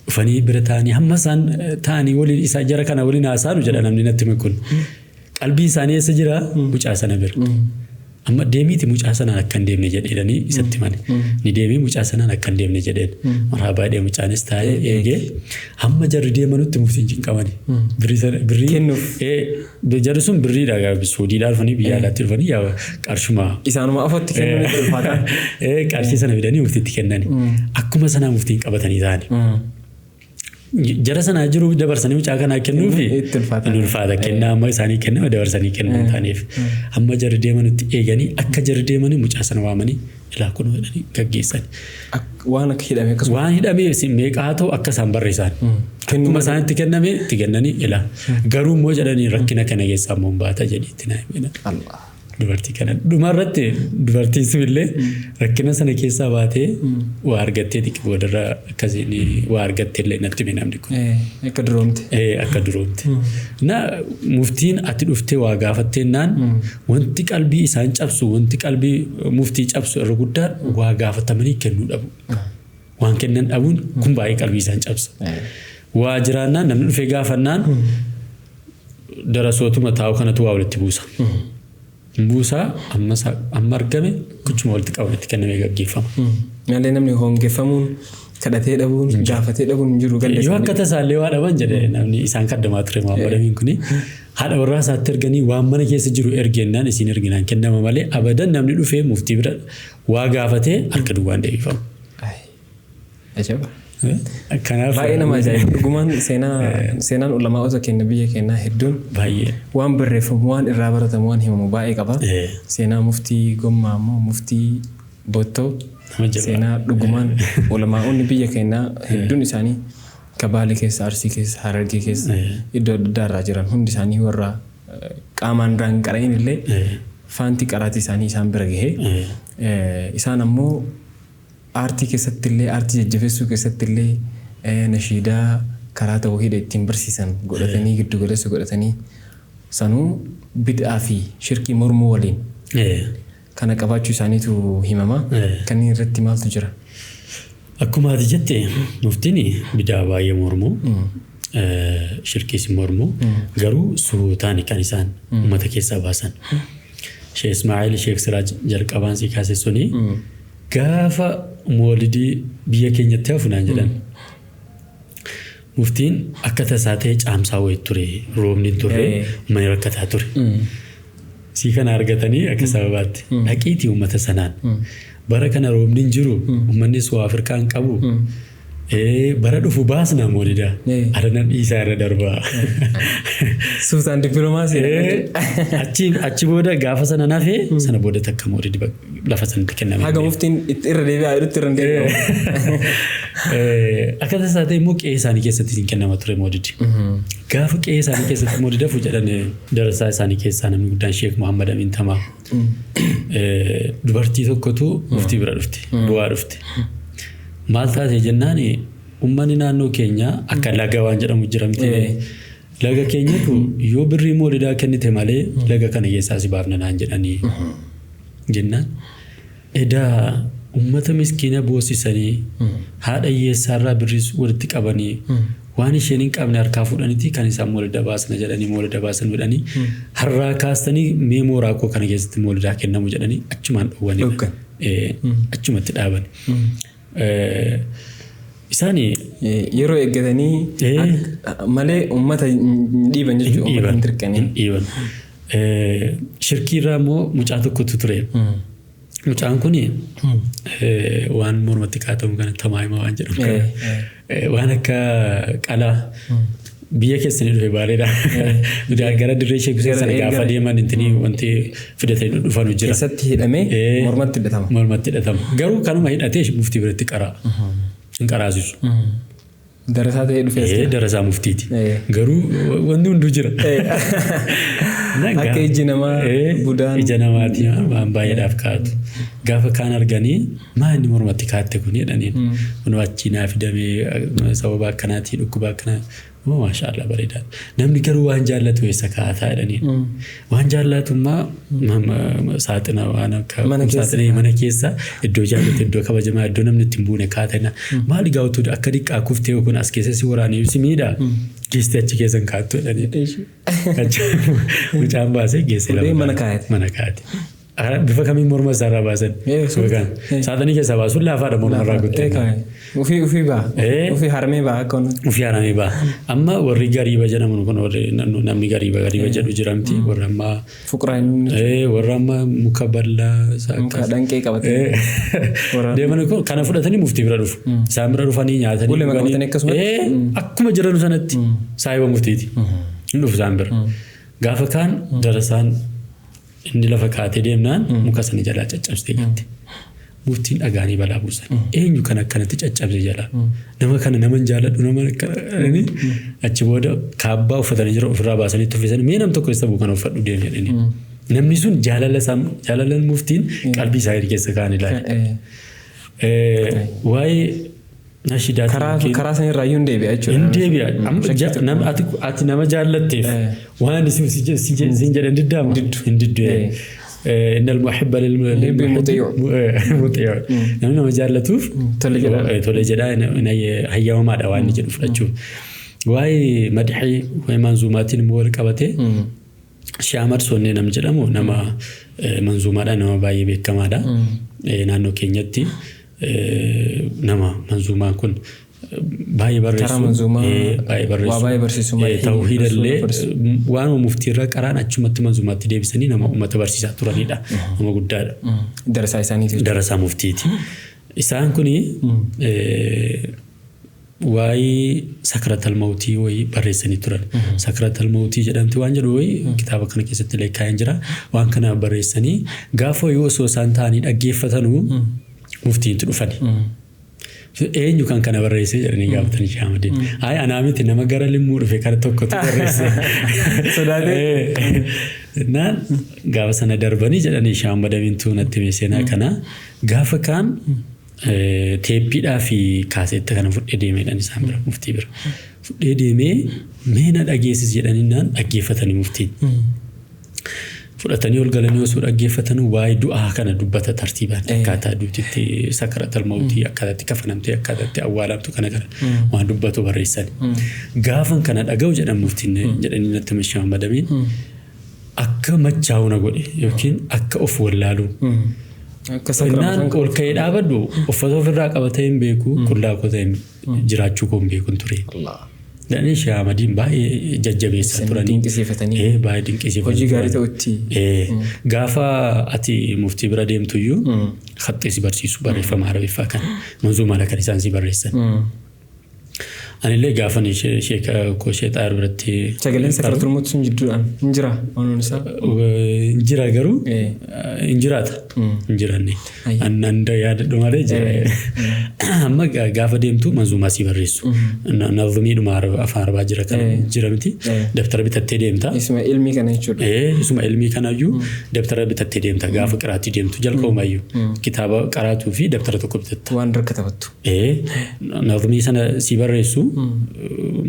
Dhufanii bira ta'anii hamma isaan ta'anii waliin isaa jara kana waliin haasa'u jedha namni natti hime kun. Qalbii isaanii eessa jira mucaa sana bira. Amma deemiiti mucaa sanaan akka hin deemne jedhanii isatti mane. Ni deemii mucaa sanaan akka hin deemne jedheen. Maraa baay'ee mucaanis taa'ee eegee hamma jarri deemanutti muftiin cinqamani. Birrii kennuuf. Jarri sun birriidha suudiidhaa dhufanii biyya alaatti dhufanii yaa qarshuma. Isaanuma afatti kennuun ulfaataan. Qarshii sana fidanii muftiitti kennani. Akkuma sanaa muftiin qabatanii ta'ani. Jara sana jiru dabarsanii mucaa kanaa kennuufi ulfaata kennaa amma isaanii kennama dabarsanii kennan ta'aniif amma jarri deemanutti eeganii akka jarri deemanii mucaa sana waamanii ilaa kun jedhanii gaggeessan. Waan akka hidhame akkasuma. Waan hidhamee meeqaa ta'u akka isaan barreessan. Akkuma isaanitti kenname itti kennanii ilaa garuu immoo jedhanii rakkina kana keessaa immoo baata jedhiitti naa himena. Dubartii kana dhumarratti dubartiin sunillee rakkina sana keessaa baatee waa argattee xiqqoo boodarra akkasiin waa argattee illee natti hime namni kun. Akka duroomte. Akka duroomte. Na muftiin ati dhuftee waa gaafatteennaan wanti qalbii isaan cabsu wanti qalbii muftii cabsu irra guddaan waa gaafatamanii kennuu dhabu. Waan kennan dhabuun kun baay'ee qalbii isaan cabsa. Waa jiraannaan namni dhufee gaafannaan darasootuma taa'u kanatu waa walitti buusa. Buusaa amma argame kuchuma walitti qabamatti kennamee gaggeeffama. Malee namni hongeeffamuun kadhatee dhabuun gaafatee dhabuun jiru galleessa. Yoo akka tasaallee waa dhaban jedhe namni isaan kaddamaa ture Muhammadiin kuni haadha warraa isaatti erganii waan mana keessa jiru ergennaan isin erginaan kennama malee abadan namni dhufee muftii bira waa gaafatee harka duwwaan deebifama. Ajaba. Baay'ee nama ajaa'iba. Dhugumaan seenaan ulamaa'ota keenya biyya keenyaa hedduun baay'ee waan barreeffamu waan irraa baratamu waan himamu baay'ee qaba. Seenaa muftii Gommaa immoo muftii Bottoo seenaa dhugumaan ulamaa'onni biyya keenyaa hedduun isaanii Kabaalee keessa Arsii keessa Harargee keessa iddoo adda irraa jiran hundi isaanii warra qaamaan irraa hin qara'in illee faantii qaraatii isaanii isaan bira gahee isaan ammoo aartii keessatti illee aartii jajjabeessuu keessatti illee nashiidaa karaa tawhiida ittiin barsiisan godhatanii giddu galeessa godhatanii sanuu bid'aa fi shirkii mormuu waliin kana qabaachuu isaaniitu himama. Kanneen irratti maaltu jira? Akkuma ati jette muftiin bid'aa baay'ee mormuu shirkiis mormuu garuu suutaani kan isaan uummata keessaa baasan. Sheekh Ismaa'eel Sheekh Siraaj jalqabaan si kaase suni gaafa moolidii biyya keenyatti hafunaan jedhan muftiin akka tasaa ta'e caamsaa wayii ture roobni ture uummanni rakkataa ture. Sii kana argatanii akka sababaatti dhaqiitii uummata sanaan bara kana roobni hin jiru uummannis waa Afrikaa hin qabu bara dhufu baasna moolida adanan dhiisaa irra darbaa. Suutaan dippiloomaasii. Achi booda gaafa sana nafee sana booda takka moolidi lafa sanatti kenname. Haga muftiin irra deebi'aa irratti irra deebi'aa. Akka tasaa ta'e immoo qe'ee isaanii keessatti hin kennama ture moolidi. Gaafa qe'ee isaanii keessatti moolida fuudhan darasaa isaanii keessaa namni guddaan Sheek Muhammad Amin Tamaa dubartii tokkotu muftii bira dhufte bu'aa dhufte. Maal taatee jennaan uummanni naannoo keenya akka laga waan jedhamu jiramti. Laga keenyatu yoo birrii moolidaa kennite malee laga kana keessaa si baafna naan jedhanii jennaan. Edaa uummata miskiina boosisanii haadha hiyyeessaarraa birrii walitti qabanii waan isheen hin qabne harkaa fuudhaniiti kan isaan moolida baasna jedhanii moolida baasan jedhanii harraa kaastanii mee mooraa koo kana keessatti moolidaa kennamu jedhanii achumaan dhowwanii achumatti dhaaban. Isaanii yeroo eeggatanii malee uummata dhiiban jechuudha uummata hin dirqanii. Dhiiban. Shirkiirraa immoo mucaa tokkotu ture. Mucaan kun waan mormatti kaatamu kana Tamaa'imaa waan jedhamu kana waan akka qalaa biyya keessanii dhufe bareeda. Gara dirree Sheek Huseen sana gaafa deeman intini wanti fidatanii dhufanu jira. Keessatti hidhamee mormatti hidhatama. Mormatti hidhatama. Garuu kanuma hidhatee muftii biratti qaraa. Hin qaraasisu. Darasaa ta'ee dhufee. Darasaa muftiiti. Garuu wanti hunduu jira. Akka iji namaa budaan. Ija namaati waan baay'eedhaaf kaatu. Gaafa kaan arganii maa inni mormatti kaatte kun jedhaniin. Kun achi naa fidamee sababa akkanaatii dhukkuba akkanaa maashaallah bareedaa. Namni garuu waan jaallatu eessa kaa'ataa jedhanii. Waan jaallattummaa saaxina waan akka saaxinee mana keessa iddoo jaallatu iddoo kabajamaa iddoo namni ittiin buune kaa'atana. Maali gaawutu akka dhiqqaa kuftee kun as keessa si waraanee si miidhaa. Geessee achi keessan kaa'attu jedhanii. Mucaan baasee geessee lafa mana kaa'ate. Bifa kamiin morma isaarraa baasan. Saaxinii keessaa baasuun laafaadha mormarraa guuttee. Ufii baa. Ufii haramee baa akka onu. Ufii haramee baa. Amma warri gariiba jedhamu kun warri namni gariiba jedhu jiramti. Warra amma. Fuquraan. Warra amma muka bal'aa. Muka danqee qabatee. Deeman kun kana fudhatanii muftii bira dhufu. Isaan bira dhufanii nyaatanii. Bulle qabatanii akkasumatti. Akkuma jiran sanatti saayiba muftiiti. Hin dhufu isaan bira. Gaafa kaan darasaan inni lafa kaatee deemnaan muka sana jalaa caccabsitee galte. Muftiin dhagaanii balaa buusan. Eenyu kan akkanatti caccabse jalaa. Nama kana naman jaalladhu nama akkananii achi booda kaabbaa uffatanii jira ofirraa baasanii tuffisanii mee nam tokko isa bu'u kana uffadhu deemu jedhanii. Namni sun jaalalan muftiin qalbii isaa keessa kaan ilaala. Waa'ee nashidaa karaa san irraa hin deebi'a jechuudha. Hin deebi'a. Ati nama jaallatteef waan isin jedhan diddaamu hin diddee. إن المحب للمطيع مطيع نحن مجالتوف تولي جدا هيا وما دوان نجد فلتشوف واي مدحي واي منظومات المورقبته شامر سوني نمجلمو نما منظومات نما باي بكمادا نانو كينيتي نما منظومات كن باي برسو باي برسو توحيد اللي وانو مفتيرا قران اچمت منظومات ديبسني نما امه برسيسا تورانيدا نما غدا درسا مفتيتي اسان كوني واي سكرة الموت وي برسني توران سكرة الموت جدمتي وانجلو وي كتابه كن كيست لي كاين جرا وان كنا برسني غافو يوسو سانتاني دغيفتنو مفتي تدفني eenyu kan kana barreesse jedhanii gaafatanii shaamadin ay anaamiti nama gara limmuu dhufe kara tokkotu barreesse sodaatee naan gaafa sana darbanii jedhanii shaamadamintuu natti meeseenaa kana gaafa kaan teeppiidhaa fi kaaseetta kana fudhee deemeedhaan isaan bira muftii bira fudhee deemee meena dhageessis jedhanii naan dhaggeeffatanii muftiin fudhatanii ol galanii osoo dhaggeeffatanii waa'ee du'aa kana dubbata tartiibaan akkaataa duutitti sakaratal mawtii akkaataatti kafanamtee akkaataatti awwaalamtu kana waan dubbatu barreessan gaafan kana dhaga'u jedhan muftiin jedhanii natti mashaamadamiin akka machaa'una godhe yookiin akka of wallaalu akka sakraan ol ka'ee dhaabadhu uffata ofirraa qabatee hin beeku qullaa kotee jiraachuu koo hin beekun ture. Dani shaamadin baay'ee jajjabeessa turanii dinqisiifatanii baay'ee dinqisiifatanii hojii gaarii ta'utti gaafa ati muftii bira deemtuyyuu khaxxee si barsiisu barreeffama arabiffaa kan manzuuma la kan isaan si barreessan anillee gaafa ni sheeka ko sheexaar biratti sagaleen sakaratul mawt sun jidduudhaan injira onoon isaa injira garuu injiraata injiranne annanda yaadadhu malee amma gaafa deemtu manzuuma si barreessu nazmii dhuma afaan arabaa jira kan jira miti daftara bitattee deemta isuma ilmii kana jechuudha isuma ilmii kanaayyuu daftara bitattee deemta gaafa qiraatii deemtu jalqabumayyuu kitaaba qaraatuu fi daftara tokko bitatta waan rakka taphattu nazmii sana si barreessu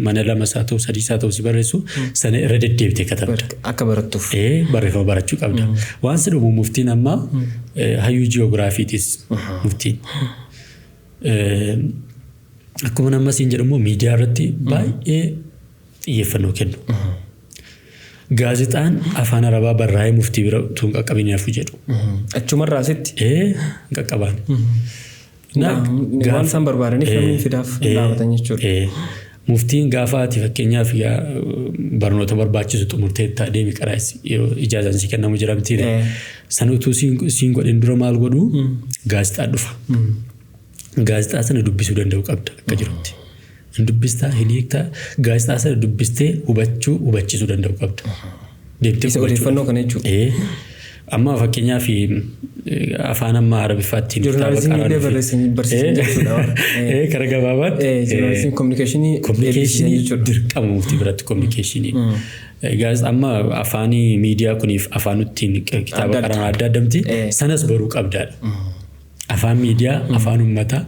mana lama saatoo sadii saatoo si barreessu sana irra deddeebitee katabda akka barattuuf barreeffama barachuu qabda waan sidhumu muftiin amma hayyuu ji'oogiraafiitis muftiin akkuma nama siin jedhamu miidiyaa irratti baay'ee xiyyeeffannoo kennu gaazexaan afaan arabaa barraa'ee muftii bira tuun qaqqabinii hafu jedhu achumarraa asitti qaqqabaan waan san barbaadanii famiin fidaaf dhaabatan jechuudha. Muftiin gaafa ati fakkeenyaaf barnoota barbaachisu xumurteetta deemi qaraa ijaazan si kennamu jiramti san utuu siin godhin dura maal godhu gaazexaa dhufa. Gaazexaa sana dubbisuu danda'u qabda akka jirutti. Hin dubbistaa hin hiiktaa gaazexaa sana dubbistee hubachiisuu danda'u qabda. Isa odeeffannoo kana jechuudha. Amma fakkeenyaaf afaan amma arabiffaatti joornaalizimii barsiisan jechuudha. Kara gabaabaatti joornaalizimii kominikeeshinii dirqama muftii biratti kominikeeshinii. Gaazexaa amma afaanii miidiyaa kuniif afaanuttiin kitaaba qarama adda addamti sanas baruu qabdaadha. Afaan miidiyaa, afaan uummataa,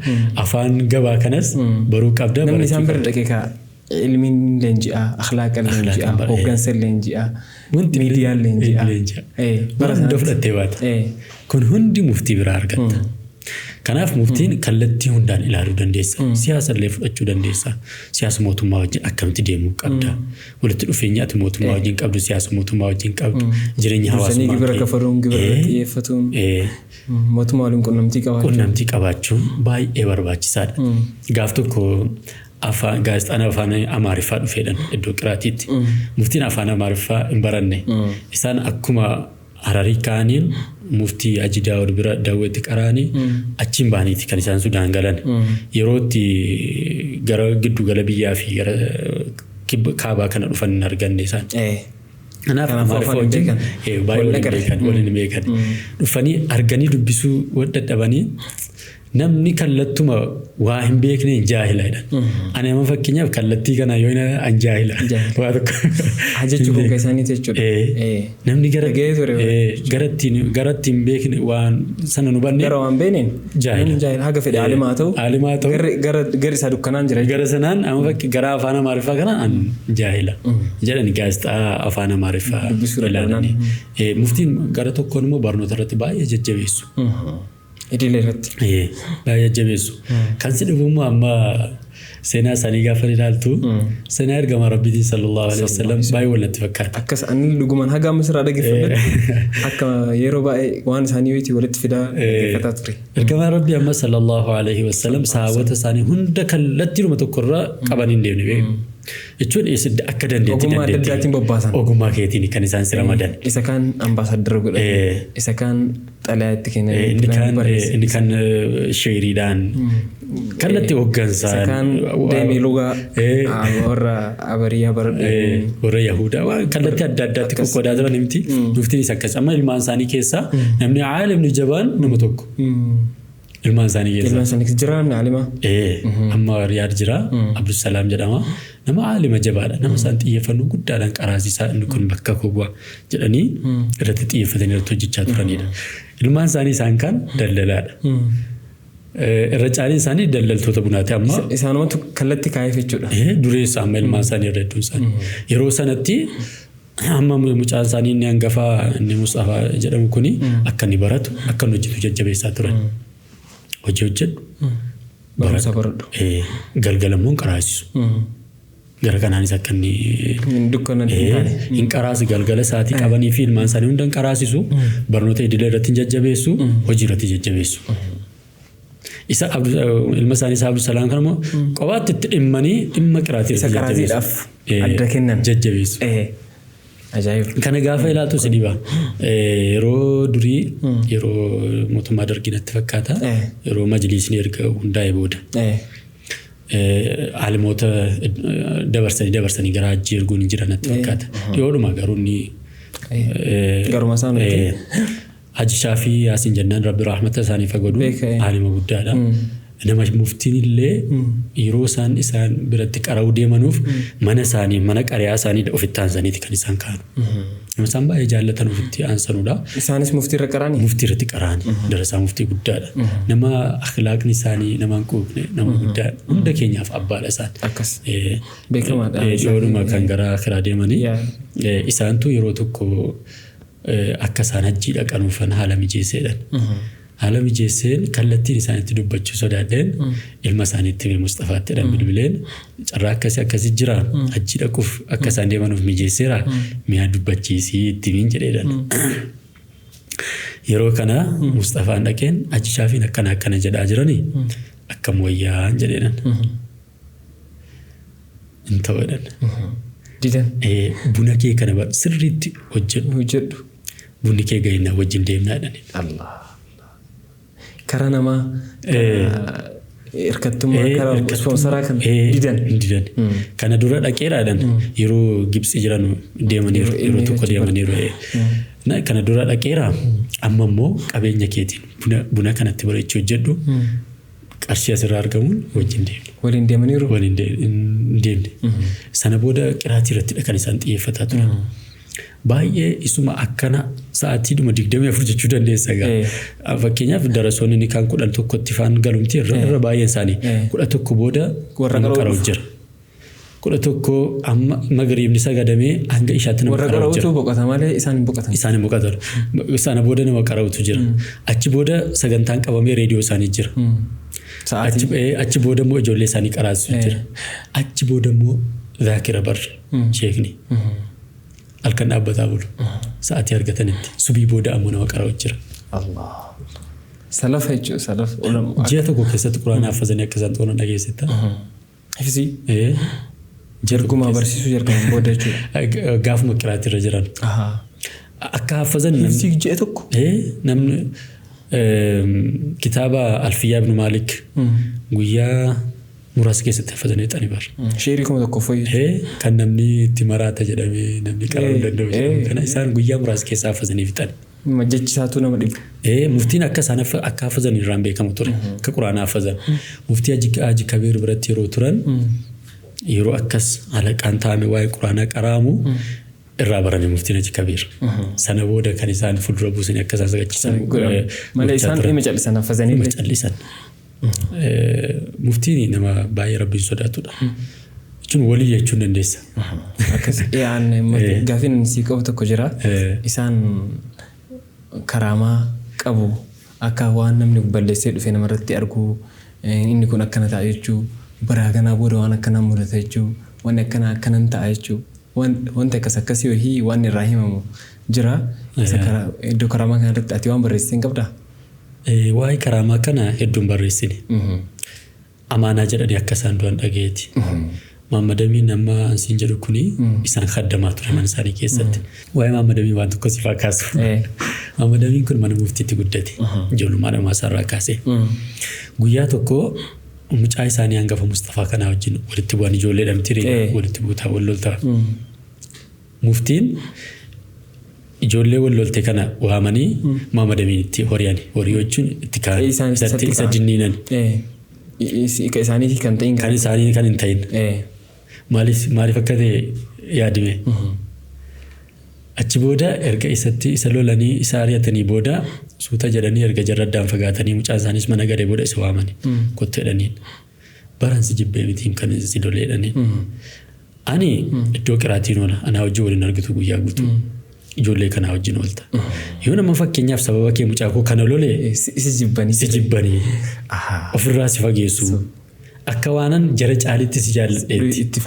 afaan gabaa kanas baruu qabda. Namni isaan bira daqiiqaa ilmiin leenji'a akhlaaqan leenji'a hoggansa leenji'a miidiyaan leenji'a bara hunda fudhattee baata kun hundi muftii biraa argatta kanaaf muftiin kallattii hundaan ilaaluu dandeessa siyaasa illee fudhachuu dandeessa siyaasa mootummaa wajjin akkamitti deemuu qabda walitti dhufeenya ati mootummaa wajjin qabdu siyaasa mootummaa wajjin qabdu jireenya hawaasummaa gibira kafaluun gibira xiyyeeffatuun mootummaa waliin qunnamtii qabaachuun baay'ee barbaachisaadha gaaf tokko afaan gaazexaan afaan Amaariffaa dhufeedhaan iddoo qiraatiitti muftiin afaan Amaariffaa hin baranne isaan akkuma Hararii kaaniin muftii Ajidaa wal bira daawwatti qaraanii achiin baaniiti kan isaan Sudaan galan yerootti gara giddu gala biyyaa fi gara kaabaa kana dhufan hin arganne isaan. Kanaaf Amaariffaa wajjin baay'ee waliin beekan dhufanii arganii dubbisuu dadhabanii namni kallattuma waa hin beekne jaahilaadha. Ani amma fakkeenyaaf kallattii kana yoo an jaahila. Waa tokko. Hajjechuu kun keessaanii jechuudha. Namni garatti hin beekne waan sana nu banne. Gara waan beekneen jaahila. Haga fedhe alimaa ta'u. Gara isaa dukkanaan jira. Gara sanaan amma fakki gara afaan Amaariffaa kanaan an jaahila. Jedhani gaazexaa afaan Amaariffaa ilaalanii. Muftiin gara tokkoon immoo barnoota irratti baay'ee jajjabeessu. Idilee irratti. Baay'ee jabeessu. Kan si dhufummaa amma seenaa isaanii gaafa ilaaltu seenaa ergama Rabbiitii sallallahu alaihi wasallam baay'ee walitti fakkaata. Akkas ani dhugumaan haga amma sirraa dhaggeeffadhe akka yeroo baay'ee waan isaanii walitti fidaa dhaggeeffataa ture. Ergama Rabbii amma sallallahu alaihi wasallam sahaabota isaanii hunda kallattiidhuma tokkorraa qabanii hin deemne beeku. Jechuun akka dandeettii ogummaa adda addaatiin bobbaasan. Ogummaa keetiin kan isaan si ramadan. Isa kaan ambaasaddara godhan. Isa kaan xalayaa itti kennan. Inni kan sheeriidhaan kallattii hoggansaan. Isa kaan deemee lugaa warra abariyaa baradhu. Warra Yahudaa waan kallattii adda addaatti qoqqoodaa turan miti. Muftiin isa akkas amma ilmaan isaanii keessaa namni aalimni jabaan nama tokko. Ilmaan isaanii keessaa. Ilmaan isaanii jira namni aalima. Amma Riyaad jira Abdusalaam jedhama. Nama aalima jabaadha. Nama isaan xiyyeeffannoo guddaadhaan qaraasisaa inni kun bakka kobwa jedhanii irratti xiyyeeffatanii irratti hojjechaa turanidha. Ilmaan isaanii isaan kan daldalaadha. Irra caalii isaanii daldaltoota bunaati amma. Isaanumatu kallattii kaayef jechuudha. Dureessa amma ilmaan isaanii irra hedduun isaanii. Yeroo sanatti amma mucaan isaanii inni hangafaa inni Mustafaa jedhamu kuni akka inni baratu akka inni hojjetu jajjabeessaa turan. Hojii hojjedhu. Barumsa baradhu. Galgalammoon qaraasisu. Gara kanaanis akka inni hin qaraasi galgala isaatii qabanii fi ilmaan isaanii hunda hin qaraasisu barnoota idilee irratti hin jajjabeessu hojii irratti jajjabeessu. Isa ilma isaanii isaa Abdusalaam kan immoo qobaatti itti dhimma qiraatii irratti jajjabeessu. Adda kennan. Jajjabeessu. Ajaa'iba. Kana gaafa ilaaltu si dhiba. Yeroo durii yeroo mootummaa darginatti fakkaata yeroo majliisni erga hundaa'e booda. Aalimoota dabarsanii gara hajjii erguun hin jiranatti fakkaata. Dhiyoodhuma garuu inni garuma isaan Hajji Shaafii Yaasiin jennaan Rabbi rahmata isaanii fagoodhu aalima guddaadha. Nama muftiin illee yeroo isaan biratti qara'uu deemanuuf mana isaanii mana qariyaa isaanii ofitti aansaniiti kan isaan kaa'an. Nama isaan baay'ee jaallatan ofitti aansanudha. Isaanis muftii irra qaraani? Muftii irratti qaraani. Darasaa muftii guddaadha. Nama akhlaaqni isaanii nama hin quuqne nama guddaadha. Hunda keenyaaf abbaadha isaan. Akkas. Beekamaadha. Dhiyoodhuma kan gara akhiraa deemanii isaantu yeroo tokko akka isaan hajjii dhaqanuufan haala mijeesseedhaan. Haala mijeesseen kallattiin isaanitti dubbachuu sodaadheen ilma isaaniitti Mustafaatti jedhan bilbileen carraa akkasii jira hajjii dhaquuf akka isaan deemanuuf mijeesseera mi'a dubbachiisii ittiin jedheedhaan. Yeroo kana Mustafaan dhaqeen Hajji Shaafiin akkana jedhaa jiranii akkam wayyaan jedheedhaan. Hin ta'uudhaan. Didan. Buna kee kana sirriitti hojjedhu. Bunni kee gahinaa wajjin deemnaadhaan. Allah. Karaa namaa hirkattummaa karaa ispoonsaraa kan didan. Kana dura dhaqeeraadhaan yeroo Gibxii jiran deemaniiru yeroo tokko deemaniiru. Kana dura dhaqeera amma immoo qabeenya keetiin buna kanatti bareechuu hojjedhu qarshii asirraa argamuun wajjin deemne. Waliin deemaniiru? Waliin deemne. Sana booda qiraatii irratti kan isaan xiyyeeffataa turan. Baay'ee isuma akkana sa'aatiidhuma 24 jechuu dandeessa egaa. Fakkeenyaaf darasoonni ni kan 11tti faan galumti irra baay'een isaanii 11 booda warra qara'u jira. kudha tokko amma magariibni sagadamee hanga ishaatti nama qara'u jira. Warra boqota malee isaan boqotan. Isaan boqotan. Sana booda nama qara'utu jira. Achi booda sagantaan qabamee reediyoo isaanii jira. Achi booda immoo ijoollee isaanii qaraasisu jira. Achi booda immoo zaakira bar sheekni. Halkan dhaabbataa bulu. Sa'aatii argatanitti subii booda ammoo nama qara'u jira. Allah. Salaf jechuun salaf olamu. Ji'a tokko keessatti quraana hafazanii akka isaan xoonan dhageessita. Hifzii. Jarguma barsiisuu jalqaban booda jechuudha. Gaafuma qiraatii irra jiran. Akka hafazan hifzii ji'a tokko. Namni kitaaba Alfiyyaa ibn Maalik guyyaa muraasa keessatti hafazanii xanii bar. Sheerii kuma tokko fooyyee. Kan namni itti maraata jedhamee namni qara'uu danda'u. Kana isaan guyyaa muraasa keessa hafazanii fixan. Majjachiisaatu nama dhibu. Muftiin akka isaan akka hafazan irraan beekamu ture. Akka quraana hafazan. Muftii Haji Kabiir biratti yeroo turan yeroo akkas halaqaan taa'ame waa'ee quraanaa qaraamu irraa baranii muftiin Haji Kabiir. Sana booda kan isaan fuuldura buusanii akka isaan sagachiisan. Malee isaan dhimma callisan hafazanii. Dhimma callisan. Muftiin nama baay'ee rabbiin sodaatudha. Jechuun walii jechuun dandeessa. Akkas gaafiin sii qabu tokko jira. Isaan karaamaa qabu akka waan namni balleessee dhufee namarratti arguu inni kun akkana ta'a jechuu baraa kanaa booda waan akkanaa mudata jechuu waan akkanan ta'a jechuu wanta akkasii wayii waan irraa himamu jira. Iddoo karaamaa kanarratti ati waan barreessitee hin qabdaa? Waa'ee karaamaa kana hedduun barreessine. Amaanaa jedhanii akka isaan du'an dhageeti. Maammadamii nama ansiin jedhu kuni isaan khaddamaa ture mana isaanii keessatti. Waa'ee Maammadamii waan tokko si fakkaasu. Maammadamiin kun mana muftiitti guddate. Ijoollummaa namaa isaarraa kaasee. Guyyaa tokko mucaa isaanii hangafa Mustafaa kanaa wajjin walitti bu'an ijoollee dhamtiree walitti buutaa wal loltaa. Muftiin ijoollee wal lolte kana waamanii Maammadamiin itti horiyani. Horii wajjin itti kaan isa dinniinan. Isaanii kan ta'in. Kan isaanii kan hin ta'in. Maaliif akka ta'e yaadime. Achi booda erga isa lolanii isa ari'atanii booda suuta jedhanii erga jarraddaan fagaatanii mucaan isaanis mana gadee booda isa waamani. Kottu jedhaniin. Baran si jibbee mitiin kan si lolee jedhaniin. Ani iddoo qiraatiin oola. Anaa wajjin waliin argitu guyyaa guutuu. Ijoollee kanaa wajjin oolta. Yoo nama fakkeenyaaf sababa kee mucaa koo kana lolee si jibbanii. Ofirraa si fageessu. Akka waanan jara caalitti si jaalladheetti.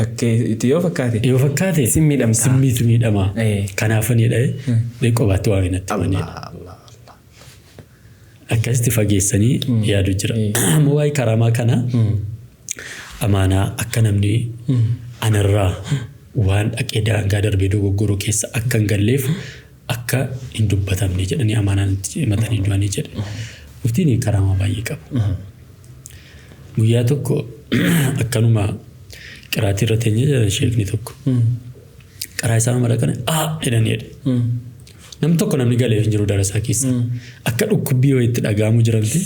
Itti yoo fakkaate. Si miidhamta. Simmiitu miidhama. Kanaafanidha. Qobaatti waa minatti manidha. Akkasitti fageessanii yaadu jira. Amma waa'ee karaamaa kana amaanaa akka namni anarraa waan dhaqee daangaa darbee dogoggoroo keessa akka hin galleef akka hin dubbatamne jedhanii amaanaan himatanii du'anii jedhe. Muftiin karaamaa baay'ee qabu. Guyyaa tokko akkanuma qiraatii irra teenyee jedhan sheekni tokko. Qaraa isaa mara kana jedhanii jedhe. Namni tokko namni galee hin jiru darasaa keessa. Akka dhukkubbii wayiitti dhaga'amu jiranti.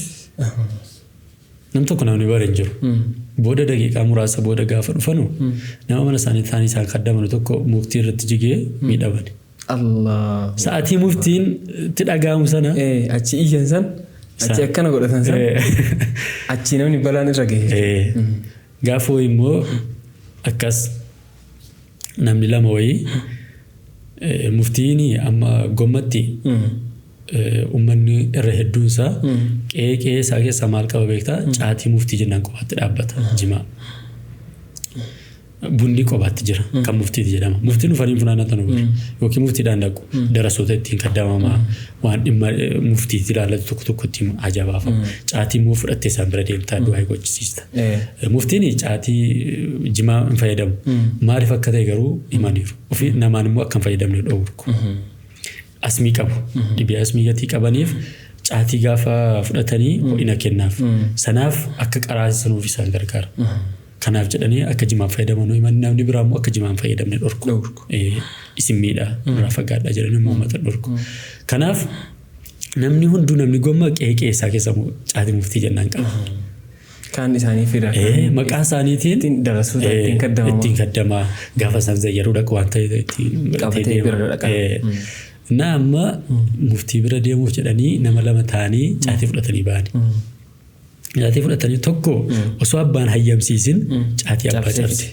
Nam tokko namni bare hin jiru. Booda daqiiqaa muraasa booda gaafa dhufanu nama mana isaanii taa'anii isaan kaddamanu tokko muftii irratti jigee miidhaman. Allah. Sa'aatii muftiin itti dhaga'amu sana. Achi iyyan san. Achi akkana godhatan san. Achi namni balaan irra gahe. Gaafoo immoo akkas namni lama wayii muftiin amma gommatti. Uummanni irra hedduunsaa qeeqee isaa keessa maal qaba beektaa caatii muftii jennaan qofaatti dhaabbata jimaa. Bunni qofaatti jira kan muftiiti jedhama. Muftiin uffatiin funaanaa tanuu bari yookiin muftiidhaan dhaqu darasoota ittiin kaddamamaa waan dhimma muftiitti ilaallatu tokko tokko ittiin ajabaafama. Caatii immoo fudhattee isaan bira deemtaa du'aa gochisiista. Muftiin caatii jimaa hin fayyadamu. Maaliif akka ta'e garuu himaniiru. Ofii namaan immoo akka hin fayyadamne dhowwurku. Asmii qabu. Dhibee asmii gatii qabaniif caatii gaafa fudhatanii ho'ina kennaaf. Sanaaf akka qaraasisanuuf isaan gargaara. Kanaaf jedhanii akka jimaan fayyadamanuu himan namni biraa immoo akka jimaan fayyadamne dhorku. Isin miidhaa irraa fagaadhaa jedhanii uummata dhorku. Kanaaf namni hunduu namni gomma qeeqee isaa keessa caatii muftii jennaan qaba. Kan isaanii fida. Maqaa isaaniitiin darasuudha ittiin kaddamaa gaafa isaan zayyaruu dhaqu waan ta'e ittiin qabatee bira dhaqa. Amma muftii bira deemuuf jedhanii nama lama ta'anii caatii fudhatanii ba'anii. Caatii fudhatanii tokko osoo abbaan hayyamsiisin caatii abbaa cabse.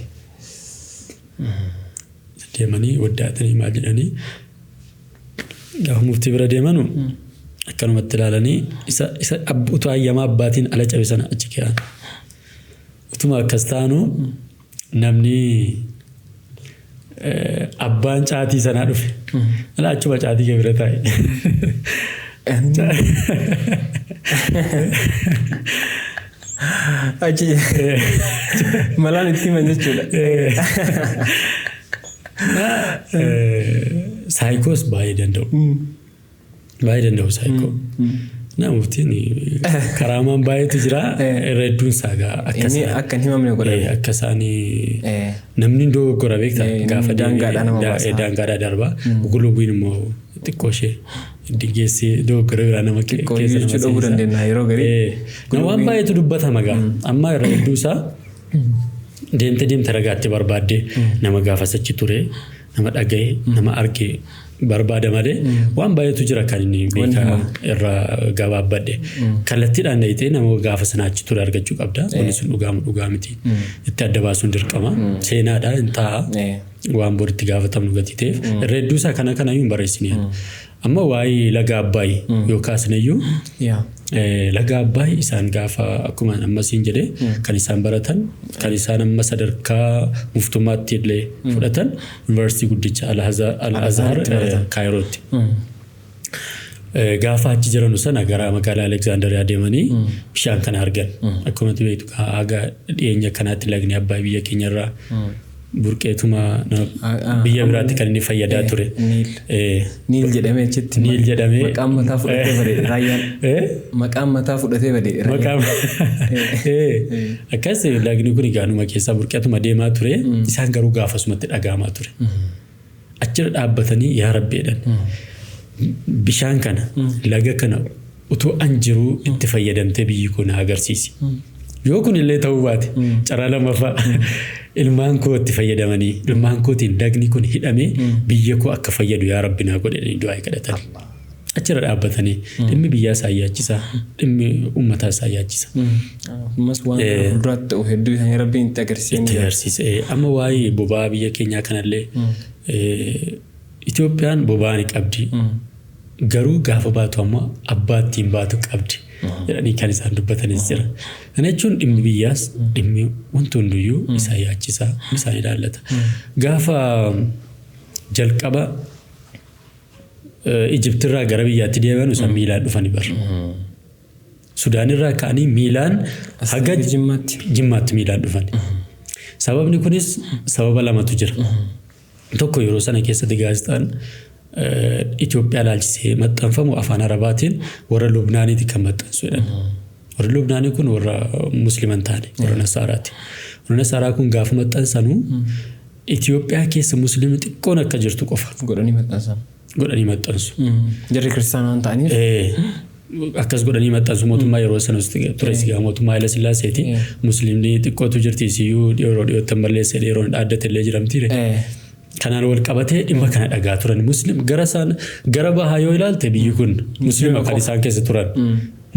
deemanii waddaatanii maal jedhanii gaafa muftii bira deemanu akkanumatti ilaalanii isa utuu ayyamaa abbaatiin ala cabe sana achi ka'an. Utuma akkas taanu namni abbaan caatii sanaa dhufe. Ala achuma caatii kee bira taa'e. Achi malaan itti himan jechuudha. Saayikoos baay'ee danda'u. Baay'ee danda'u saayikoo. Muftiin karaamaan baay'eetu jira. Irra hedduun saagaa akka hin himamne godhame. Akka isaanii namni dogoggora beektaa gaafa daangaadhaa darbaa gulubiin immoo xiqqoo ishee dingeessee dogoggora biraa nama keessa nama dhuguu dandeenya yeroo garii. Waan baay'eetu dubbatama gaa amma irra hedduu isaa deemte ragaatti barbaadde nama gaafasachi ture nama dhaga'e nama arge barbaada malee waan baay'eetu jira kan inni beekaa irraa gabaabbadhe kallattiidhaan dhayitee nama gaafa sanaachi ture argachuu qabda wanni sun dhugaa miti itti adda baasuun dirqama seenaadha hin ta'a waan boritti gaafatamnu gatii ta'eef irra hedduu isaa kana iyyuu hin barreessine amma waa'ee laga Abbaay yookaas iyyuu laga Abbaay isaan gaafa akkuma ammasiin jedhee kan isaan baratan kan isaan amma sadarkaa muftummaatti illee fudhatan yuunivarsiitii guddicha Al-Azhar Kaayirootti. Gaafa achi jiran sana gara magaalaa Aleksaandariyaa deemanii bishaan kana argan. Akkuma beektu haga dhiyeenya kanaatti lagni Abbaay biyya keenyarraa burqeetuma biyya biraatti kan inni fayyadaa ture. Niil jedhamee achitti. Niil jedhamee. Maqaan mataa fudhatee bade raayyaan. Maqaan mataa fudhatee bade raayyaan. Akkas lagni kun gaanuma keessaa burqeetuma deemaa ture. Isaan garuu gaafasumatti dhagaamaa ture. Achirra dhaabbatanii yaa rabbeedhan. Bishaan kana laga kana utuu an jiruu itti fayyadamtee biyyi kun agarsiisi. Yoo kun illee ta'uu baate carraa lamaffaa ilmaan koo itti fayyadamanii ilmaan kootiin lagni kun hidhamee biyya koo akka fayyadu yaa rabbi naa godhanii du'aa kadhatan. Achirra dhaabbatanii dhimmi biyyaa isaa yaachisa dhimmi uummataa isaa yaachisa. Ammas waan fuulduraatti ta'u hedduu isaanii rabbiin itti agarsiise. Amma waa'ee boba'aa biyya keenyaa kanallee Itoophiyaan boba'aa ni qabdi. Garuu gaafa baatu amma abbaattiin baatu qabdi. Jedhanii kan isaan dubbatanis jira. Kana jechuun dhimmi biyyaas dhimmi wanti hunduyyuu isaa yaachisa isaan ilaallata. Gaafa jalqaba Ijiptirraa gara biyyaatti deebi'an isaan miilaan dhufanii bara. Sudaanirraa ka'anii miilaan haga Jimmaatti miilaan dhufan. Sababni kunis sababa lamatu jira. Tokko yeroo sana keessatti gaazexaan Itoophiyaa laalchisee maxxanfamu afaan Arabaatiin warra Lubnaaniiti kan maxxansu jedhan. Warra Lubnaanii kun warra Musliman ta'ani warra Nasaaraati. Warra Nasaaraa kun gaafa maxxansanu Itoophiyaa keessa Musliimni xiqqoon akka jirtu qofa godhanii maxxansu. Jarri kiristaanaan ta'aniif akkas godhanii maxxansu mootummaa yeroo sana ture sigaa mootummaa Haayile Sillaaseeti Musliimni xiqqootu jirti isiyyuu dhiyootti malleessee yeroo dhaaddate illee jiramtiire. Kanaan wal qabatee dhimma kana dhagaa turan muslim gara bahaa yoo ilaalte biyyi kun muslima kan isaan keessa turan.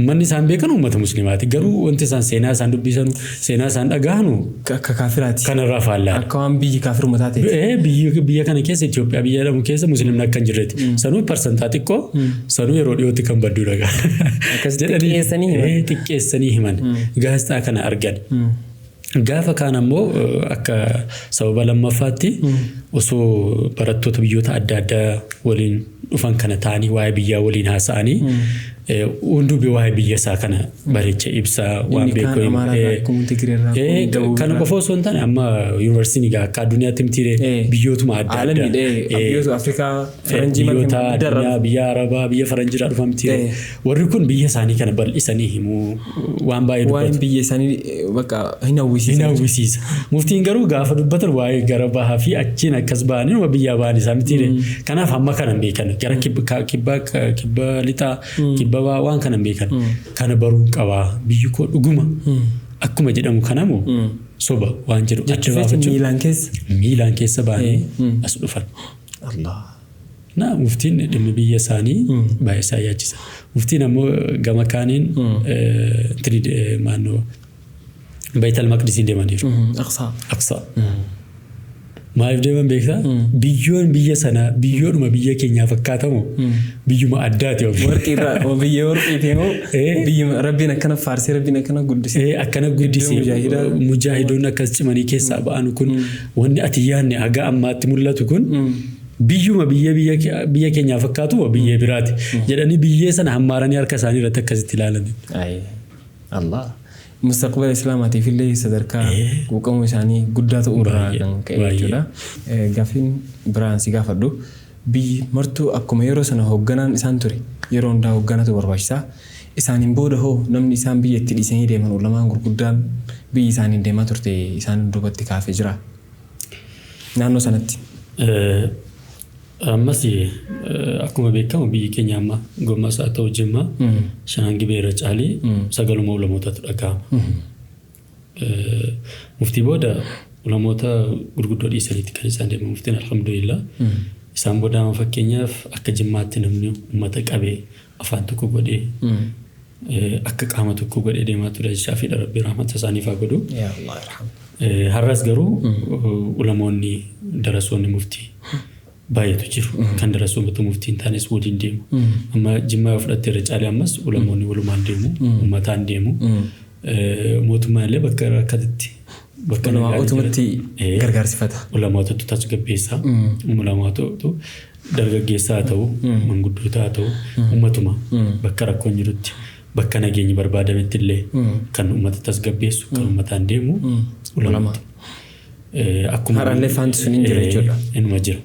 Manni isaan beekan uummata muslimaati. Garuu wanti isaan seenaa isaan dubbisan seenaa isaan dhagaahanu akka kaafiraati. Kanarraa faallaa. Akka waan biyyi kaafirummaa taate. Biyya kana keessa Itoophiyaa biyya jedhamu keessa muslimni akka hin jirreeti. Sanuu parsantaa xiqqoo sanuu yeroo dhiyootti kan baddu dhagaa. Akkas xiqqeessanii himan. Gaazexaa kana argan. Gaafa kaan ammoo akka sababa lammaffaatti osoo barattoota biyyoota adda addaa waliin dhufan kana ta'anii waa'ee biyyaa waliin haasa'anii hunduu waa'ee biyya isaa kana bareecha ibsaa waan beeku. Kana qofa osoo hin taane amma yuunivarsiitiin akka addunyaatti mitiire biyyootuma adda addaa biyyoota Afrikaa faranjii biyyoota addunyaa biyya Arabaa biyya faranjiidhaa dhufan mitiire warri kun biyya isaanii kana bal'isanii himuu waan baay'ee dubbatu. Waan biyya isaanii bakka hin hawwisiisa. Muftiin garuu gaafa dubbatan waa'ee gara bahaa fi achiin akkas bahanii nama biyyaa bahan isaa mitiire. Kanaaf amma kana beekan gara kibba lixaa kibba waan kana beekan kana baruu qabaa biyyi koo dhuguma akkuma jedhamu kanamu soba waan jedhu adda baafachuu miilaan keessa bahanii as dhufan. Muftiin dhimmi biyya isaanii baay'ee isaa yaachisa. Muftiin ammoo gama kaaniin maannoo Baytal Maqdisiin deemaniiru. Aqsaa. maaliif deeman beektaa biyyoon biyya sanaa biyyoodhuma biyya keenyaa fakkaatamu biyyuma addaati ofi. Warqiirraa biyya warqiitii moo biyya rabbiin akkana faarsee rabbiin akkana guddisee. Akkana guddisee mujaahidoon akkas cimanii keessaa ba'an kun wanni ati yaadne haga ammaatti mul'atu kun biyyuma biyya keenyaa fakkaatu biyya biraati jedhanii biyyee sana hammaaranii harka isaanii irratti akkasitti ilaalan. Allah. Mustaqbal Islaamaatiif illee sadarkaa quuqamuu isaanii guddaa ta'uu irraa kan ka'e jechuudha. Gaafiin biraan si gaafadhu biyyi martuu akkuma yeroo sana hoogganaan isaan ture yeroo hundaa hoogganatu barbaachisaa. Isaaniin booda hoo namni isaan biyya itti dhiisanii deeman ulamaan gurguddaan biyyi isaaniin deemaa turte isaan duubatti kaafee jira. Naannoo sanatti. Ammas akkuma beekamu biyyi keenya amma gommas haa ta'u Jimmaa Shanaan Gibee irra caalii sagaluma ulamootatu dhaga'ama. Muftii booda ulamoota gurguddoo dhiisaniiti kan isaan deeman muftiin alhamdulillah. Isaan booda amma fakkeenyaaf akka Jimmaatti namni uummata qabee afaan tokko godhee akka qaama tokko godhee deemaa ture Shaafi'i Rabbii rahmata isaaniif haa godhu. Har'as garuu ulamoonni darasoonni muftii baay'eetu jiru kan darasoota muftiin taanes waliin deemu amma Jimmaa fudhattee irra caalee ammas ulamoonni walumaan deemu uummataan deemu mootummaan illee bakka rakkatatti bakka nama otomatti gargaarsifata ulamootatu tasgabbeessaa ulamootatu dargaggeessaa ta'u manguddootaa ta'u uummatuma bakka rakkoon jirutti bakka nageenyi barbaadametti illee kan uummata tasgabbeessu kan uummataan deemu ulamoota. Akkuma har'allee faanti sun hin jira jechuudha. Inuma jira.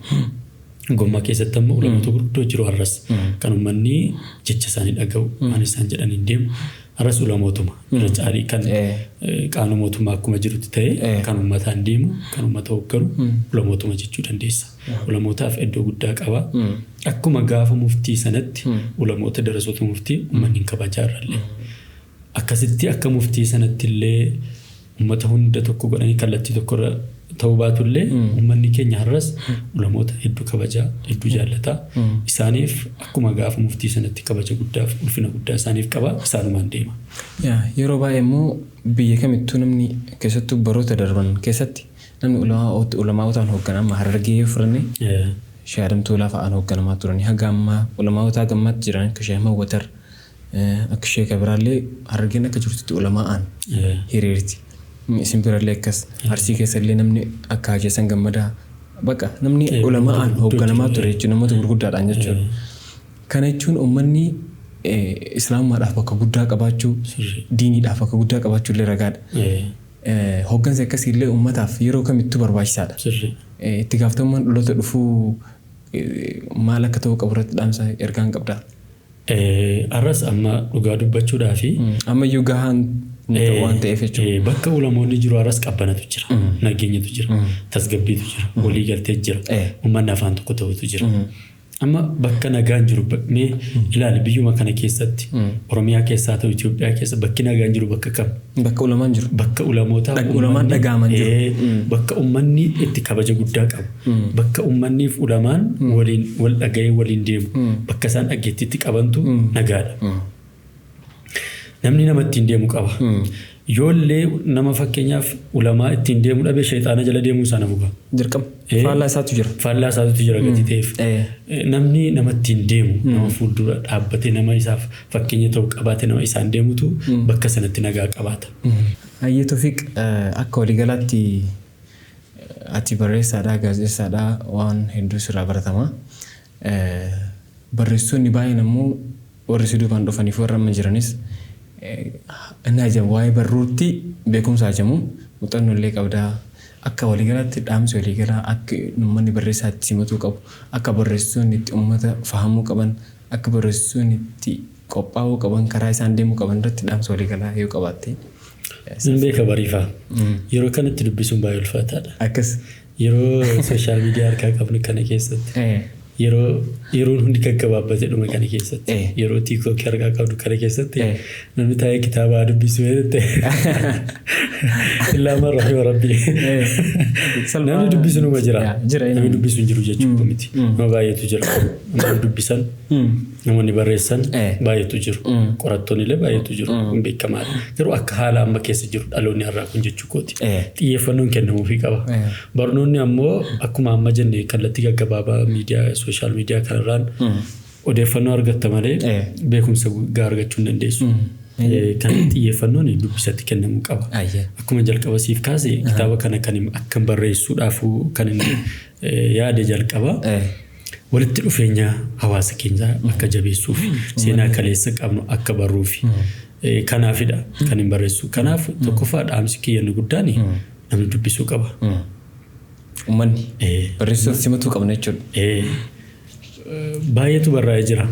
Gommaa keessatti ammoo ulamoota gurguddoo jiru har'as kan uummanni jecha isaanii dhaga'u waan isaan jedhan hin deemu har'as ulamootuma irra caalii kan qaama mootummaa akkuma jirutti ta'e kan uummataan deemu kan uummata hooggaru ulamootuma jechuu dandeessa. Ulamootaaf iddoo guddaa qaba. Akkuma gaafa muftii sanatti ulamoota darasoota muftii uummanni kabajaa irrallee akkasitti akka muftii sanatti illee uummata hunda tokko godhanii kallattii tokkorra ta'uu baatullee uummanni keenya har'as ulamoota hedduu kabajaa hedduu jaallataa isaaniif akkuma gaafa muftii sanatti kabaja guddaaf ulfina guddaa isaaniif qaba isaanumaan deema. Yeroo baay'ee immoo biyya kamittuu namni keessattuu baroota darban keessatti namni ulamaawotaan hoogganama Harargee fudhanne shaadamtuu lafaan hoogganamaa turanii haga ammaa ulamaawotaa gammaatti jiran akka Sheekh Mawwatar akka Sheekh Abiraallee Harargeen akka jirtutti ulamaa'aan hiriirti. Isin birallee akkas Arsii keessallee namni akka Haajesan Gammadaa bakka namni ulamaan hoogganamaa ture jechuun namoota gurguddaadhaan jechuudha. Kana jechuun uummanni islaamummaadhaaf bakka guddaa qabaachuu diiniidhaaf bakka guddaa qabaachuu illee ragaadha. Hooggansa akkasii illee uummataaf yeroo kamittuu barbaachisaadha. Itti gaafatamummaan dhaloota dhufuu maal akka ta'uu qabu irratti dhaamsa ergaan qabdaa. Har'as amma dhugaa dubbachuudhaafi ammayyuu gahaan waan ta'eef jechuudha. Bakka ulamoonni jiru har'as qabbanatu jira, nageenyatu jira, tasgabbiitu jira, walii galtee jira, uummanni afaan tokko ta'utu jira. Amma bakka nagaan jiru mee ilaali biyyuma kana keessatti Oromiyaa keessaa ta'u Itoophiyaa keessa bakki nagaan jiru bakka kam? Bakka ulamaan jiru. Bakka ulamoota ulamaan dhagaaman jiru. Bakka uummanni itti kabaja guddaa qabu. Bakka uummanniif ulamaan waliin wal dhaga'ee waliin deemu. Bakka isaan dhageettiitti qabantu nagaadha. Namni nama ittiin deemu qaba. Yoollee nama fakkeenyaaf ulamaa ittiin deemu dhabe shayxaana jala deemuu isaa nama bu'a. Dirqama. Faallaa isaatu jira. Faallaa isaatu jira gadi ta'eef. Namni nama ittiin deemu nama fuuldura dhaabbatee nama isaaf fakkeenya ta'u qabaate nama isaan deemutu bakka sanatti nagaa qabaata. Hayyee Toofiq akka waliigalaatti ati barreessaadhaa gaazexeessaadhaa waan hedduu sirraa baratama. Barreessitoonni baay'een ammoo warri si duubaan dhufaniif warra amma jiranis innaa jedhamu waa'ee barruutti beekumsaa jedhamu muuxannoo illee qabdaa akka waliigalaatti dhaamsi waliigalaa akka uummanni barreessaatti simatuu qabu akka barreessitoonni itti uummata fahamuu qaban akka barreessitoonni itti qophaa'uu qaban karaa isaan deemuu qaban irratti dhaamsi waliigalaa yoo qabaatte. Sin beeka bariifaa yeroo kanatti dubbisuun baay'ee ulfaataadha. Akkas yeroo sooshaal miidiyaa harkaa qabnu kana keessatti yeroo hundi gaggabaabbatee dhuma kana keessatti yeroo TikTok argaa qabdu kana keessatti namni taa'ee kitaaba dubbisu jedhee illaa marra yoo rabbi namni dubbisu numa jira namni dubbisu hin jiru jechuudha miti nama baay'eetu jira namni dubbisan namoonni barreessan baay'eetu jiru qorattoonni illee baay'eetu jiru kun beekamaadha garuu akka haala amma keessa jiru dhaloonni har'aa kun jechuu kooti xiyyeeffannoon kennamuufii qaba barnoonni ammoo akkuma amma jenne kallattii gaggabaabaa miidiyaa sooshaal miidiyaa kanarraan odeeffannoo argatta malee beekumsa gaarii argachuu hin dandeessu. Kan xiyyeeffannoon dubbisatti kennamuu qaba. Akkuma jalqaba siif kaase kitaaba kana kan akka barreessuudhaaf kan yaade jalqaba walitti dhufeenya hawaasa keenyaa akka jabeessuuf seenaa kaleessa qabnu akka barruufi kanaafidha kan hin barreessu. Kanaaf tokkoffaa dhaamsi kiyyannu guddaan namni dubbisuu qaba. Uummanni barreessuuf simatuu qabna jechuudha. Baay'eetu barraa'ee jira.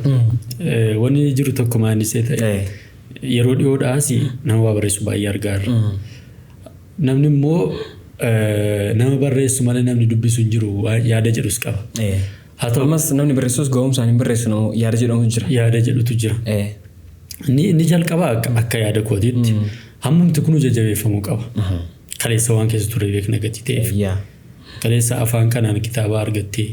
Wanni jiru tokko maanisee ta'e yeroo dhiyoodhaas nama waa barreessu baay'ee argaa jirra. Namni immoo nama barreessu malee namni dubbisu hin jiru yaada jedhus qaba. Haa ta'u ammas namni barreessus ga'umsaan hin barreessu namoo yaada jedhamu jira. Yaada jedhutu jira. Inni jalqaba akka yaada kootiitti hammamti kunu jajjabeeffamuu qaba. Kaleessa waan keessa ture beekna gati ta'eef. Kaleessa afaan kanaan kitaaba argattee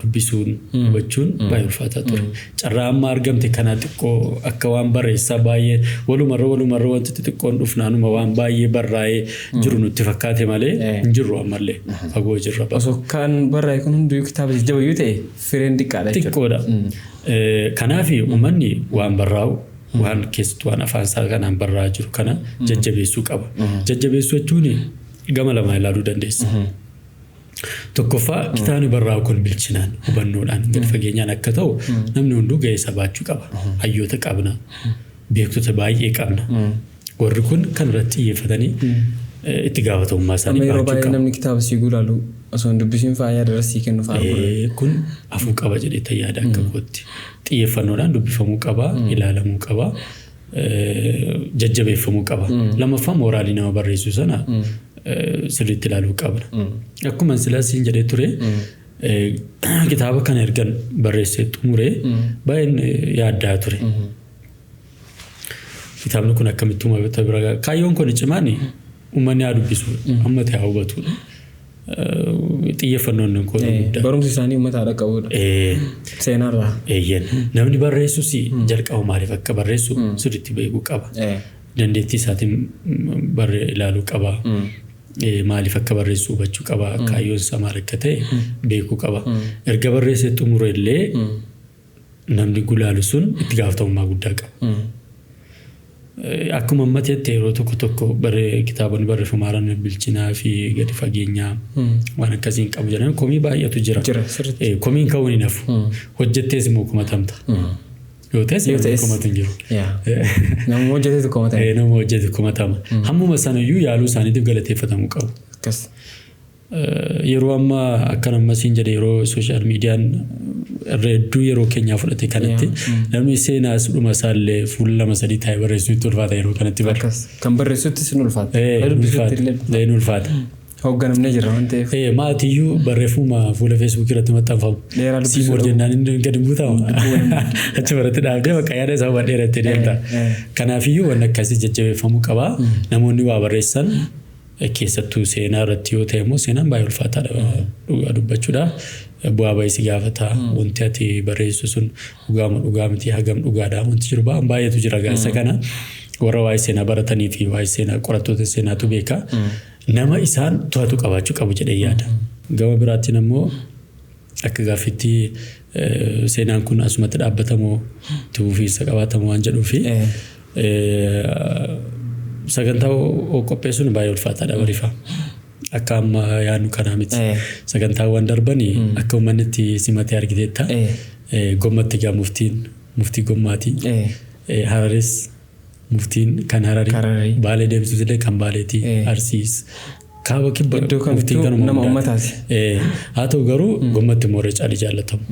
dubbisuun hubachuun baay'ee ulfaataa ture. Carraa amma argamte kana xiqqoo akka waan barreessaa baay'ee walumarra wanti xixiqqoon dhufnaanuma waan baay'ee barraa'ee jiru nutti fakkaate malee hin jirru ammallee fagoo jirra. Osoo kan barraa'e kun hunduu kitaaba jajjabayyuu ta'e fireen xiqqaadha jechuudha. Xiqqoodha. Kanaaf uummanni waan barraa'u waan keessattuu waan afaan isaa kanaan barraa'aa jiru kana jajjabeessuu qaba. Jajjabeessuu jechuun gama lama ilaaluu dandeessa. Tokkoffaa kitaabni barraa'u kun bilchinaan hubannoodhaan gadi fageenyaan akka ta'u namni hunduu ga'ee isaa baachuu qaba. Hayyoota qabna. Beektota baay'ee qabna. Warri kun kan irratti xiyyeeffatanii itti gaafatamummaa isaanii baachuu qabu. Yeroo baay'ee namni kitaaba sii gulaalu osoo hin dubbisiin fa'aa dabarsii kennu fa'aa. Kun afuu qaba jedhee yaada akka kootti. Xiyyeeffannoodhaan dubbifamuu qaba, ilaalamuu qaba, jajjabeeffamuu qaba. Lammaffaa mooraalii nama barreessuu sana sirriitti ilaaluu qabna. Akkuma silaasiin jedhee ture kitaaba kana ergan barreessee xumuree baay'een yaaddaa ture. Kitaabni kun akkamitti uummata bira kaayyoon kun cimaan uummanni haa dubbisu amma ta'e haa hubatu. Xiyyeeffannoon kun barumsi isaanii uummata haa qabuudha. Seenaarraa. Namni barreessus jalqaba maaliif akka barreessu sirriitti beekuu qaba. Dandeettii isaatiin ilaaluu qaba. Maaliif akka barreessu hubachuu qaba. Kaayyoon isaa maal akka ta'e beekuu qaba. Erga barreessee xumure illee namni gulaalu sun itti gaafatamummaa guddaa qaba. Akkuma ammateetti yeroo tokko kitaabonni barreeffamaaraan bilchinaa fi gadi fageenyaa waan akkasiin qabu jedhan komii baay'eetu jira. Komiin ka'uun hin hafu. Hojjettees immoo kumatamta. Yoo ta'es kumatu hin jiru. Nama hojjetetu kumatama. Nama hojjetetu kumatama. Hammuma sanayyuu yaaluu isaaniitiif galateeffatamuu qabu. Yeroo amma akka nammasiin jedhe yeroo sooshaal miidiyaan hedduu yeroo keenyaa fudhate kanatti namni seenaas dhuma isaallee fuula lama sadii taa'ee barreessuutti ulfaata yeroo kanatti bara. Kan barreessuuttis ni ulfaata. Ni ulfaata. Hoogganamnee jira waan ta'eef. Maatiyyuu barreeffama fuula feesbuukii irratti maxxanfamu. Siimoor jennaan inni gadi buutama. Achi baratti dhaabdee bakka yaada isaa waan dheerattee deemta. Kanaafiyyuu waan akkasii jajjabeeffamuu qaba. Namoonni waa barreessan keessattuu seenaa irratti yoo ta'e immoo seenaan baay'ee ulfaataadha dhugaa dubbachuudha. Bu'aa bayii si gaafata. Wanti ati barreessu sun dhugaa miti hagam dhugaadha. Wanti jiru baay'eetu jira gaasa kana. Warra waa'ee seenaa baratanii fi waa'ee seenaa qorattoota seenaatu beeka. Nama isaan to'atu qabaachuu qabu jedhee yaada. Gama biraatti immoo akka gaaffitti seenaan kun asumatti dhaabbatamoo tuufiinsa qabaatamoo waan jedhuufi sagantaa qopheessuun baay'ee ulfaataadha bariifaa. Akka amma yaadnu kanaa miti. Sagantaawwan darbanii akka uummanni itti simatee argiteetta gommatti gaa muftii gommaati. Hararis muftiin kan Hararii Baalee deemsus illee kan Baaleeti Arsiis kaaba kibba muftiin kan nama uummataati. Haa ta'u garuu gommatti mooree caalii jaallatamu.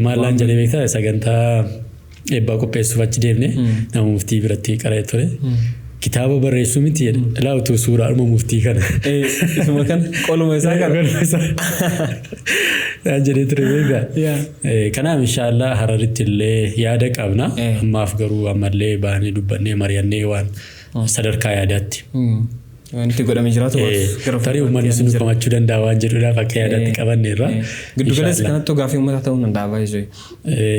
Maallaan jedhee beektaa sagantaa eebbaa qopheessuuf achi deemne nama muftii biratti qaree ture. kitaaba barreessuu miti laawtu suuraa arma muftii kana. Isuma kan qoluma isaa kana. Jedhee ture beekaa. Kanaaf inshaallah Hararitti illee yaada qabna. Ammaaf garuu ammallee baanee dubbannee mari'annee waan sadarkaa yaadaatti. Wanti godhame jiraatu tarii uummanni sun qabachuu danda'a waan jedhuudhaaf akka yaadaatti qabanneerra. Giddugaleessa kanattuu gaaffii uummataa ta'uu danda'a baay'ee.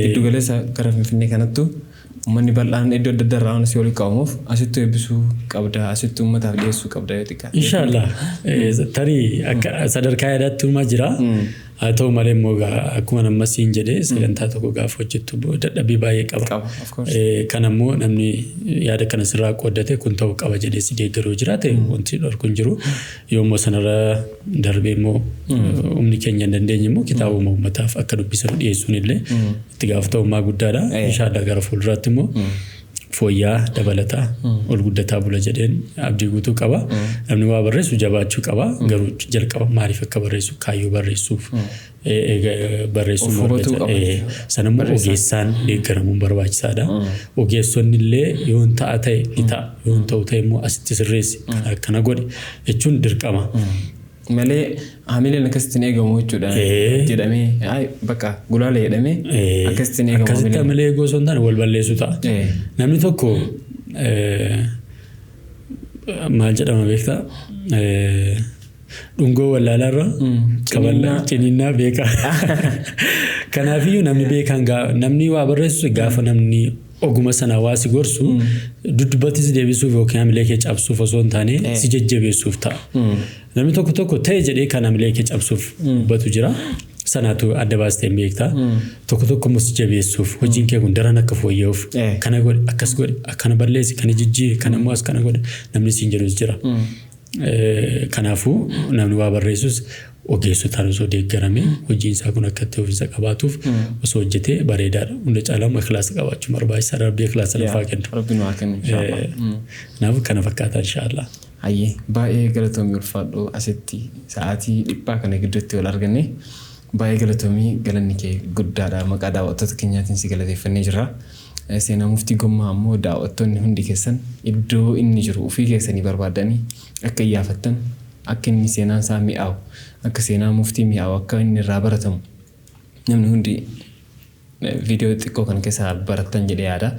Giddugaleessa gara Finfinnee kanattuu uummanni bal'aan iddoo adda addaa irraa waan asii olii qabamuuf asitti eebbisuu qabda, asitti uummataaf dhiyeessuu qabda yoo xiqqaate. Inshaallah tarii akka sadarkaa yaadaatti uumaa jira. Haa ta'u malee immoo akkuma nammas hin jedhee sagantaa tokko gaafa hojjettu dadhabbii baay'ee qaba. Kan ammoo namni yaada kana sirraa qooddate kun ta'uu qaba jedhee si deeggaruu jiraate wanti dhorku hin jiru. Yoommoo sanarra darbee immoo humni keenya hin dandeenye immoo kitaaba uummataaf akka dubbisan dhiyeessuun illee itti gaafatamummaa guddaadha. Inshaallah gara fuulduraatti immoo fooyyaa dabalataa ol guddataa bula jedheen abdii guutuu qaba. Namni waa barreessu jabaachuu qaba. Garuu jalqaba maaliif akka barreessu kaayyoo barreessuuf barreessuu morgata. Sanammoo ogeessaan deeggaramuun barbaachisaadha. Ogeessonni illee yoon ta'a ta'e ni ta'a. Yoon ta'u ta'e immoo asitti sirreessi akkana godhe jechuun dirqama. Malee haamileen akkasitti eegamu jechuudha jedhamee bakka gulaala jedhamee akkasitti eegamu. Akkasitti haamilee gosoon taane wal balleessu ta'a. Namni tokko maal jedhama beektaa? Dhungoo wallaalaarra qaballaa ciniinnaa beekaa. Kanaafiyyuu namni beekaan namni waa barreessu gaafa namni oguma sana hawaasi gorsu dudubbattis deebisuuf yookiin haamilee kee cabsuuf osoo hin taane si jajjabeessuuf ta'a. Namni tokko ta'e jedhee kan haamilee kee cabsuuf dubbatu jira. Sanaatu adda baastee beektaa. Tokko immoo si jabeessuuf hojiin kee kun daran akka fooyya'uuf kana godhe akkas godhe akkana balleessi kana jijjiiri kana immoo as kana godhe namni siin jedhus jira. Kanaafuu namni waa barreessus ogeessotaan osoo deeggarame hojiin isaa kun akka itti ofiisa qabaatuuf osoo hojjetee bareedaadha. Hunda caalaa ikhlaasa qabaachuu barbaachisaadha. Rabbi ikhlaasa lafaa kennu. Rabbiin waa kennu inshaallah. Kanaaf kana fakkaata inshaallah. Hayyee baay'ee galatoomii ulfaadhu asitti sa'aatii dhiphaa kana gidduutti wal arganne baay'ee galatoomii galanni kee guddaadha. Maqaa daawwattoota keenyaatiin si galateeffannee jirra. Seenaa muftii gommaa ammoo daawwattoonni hundi keessan iddoo inni jiru ofii keessanii barbaadanii akka iyyaafattan akka inni seenaan isaa mi'aawu akka seenaa muftii mi'aawu akka inni irraa baratamu namni hundi viidiyoo xiqqoo kana keessaa baratan jedhee yaada.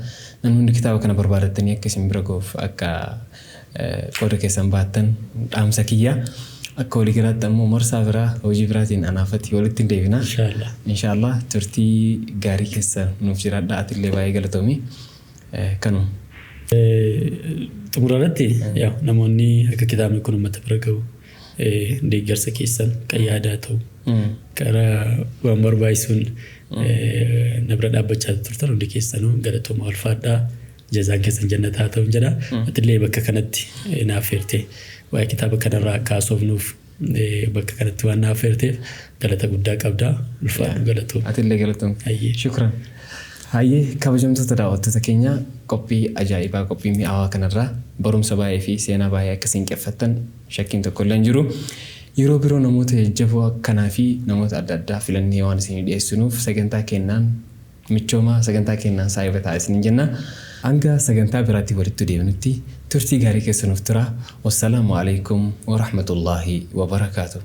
Namni hundi kitaaba kana barbaadatanii akka isin bira ga'uuf akka qooda keessan baattan dhaamsa kiyya. Akka walii galaatti ammoo marsaa biraa hojii biraatiin anaafatti walitti hin deebina. Inshaallah turtii gaarii keessa nuuf jiraadha. Atillee baay'ee galatoomii kanuma. Xumurarratti namoonni akka kitaabni kun uummata bira ga'u deeggarsa keessan kan yaadaa ta'u karaa waan barbaachisuun na bira dhaabbachaa turtan hundi keessanuu galatooma ulfaadhaa. Jazaan keessan jannataa ta'uun jedha. Atillee bakka kanatti naaf feertee waa'ee kitaaba kanarraa kaasofnuuf bakka kanatti waan naaf feerteef galata guddaa qabdaa. Ulfaadhu galatoom. Atillee galatoom. Shukran. Hayyee kabajamtoota daawwattoota keenya qophii ajaa'ibaa qophii mi'aawaa kanarraa barumsa baay'ee fi seenaa baay'ee akkasiin qeffattan shakkiin tokko illee hin jiru. Yeroo biroo namoota jajjaboo akkanaa fi namoota adda addaa filannee waan isin dhiyeessinuuf sagantaa kennaan michoomaa sagantaa kennaan saayibataa isin jenna. Hanga sagantaa biraatti walitti deebinutti turtii gaarii keessanuuf tura. Wassalaamu alaikum wa rahmatullahi wa barakaatuh.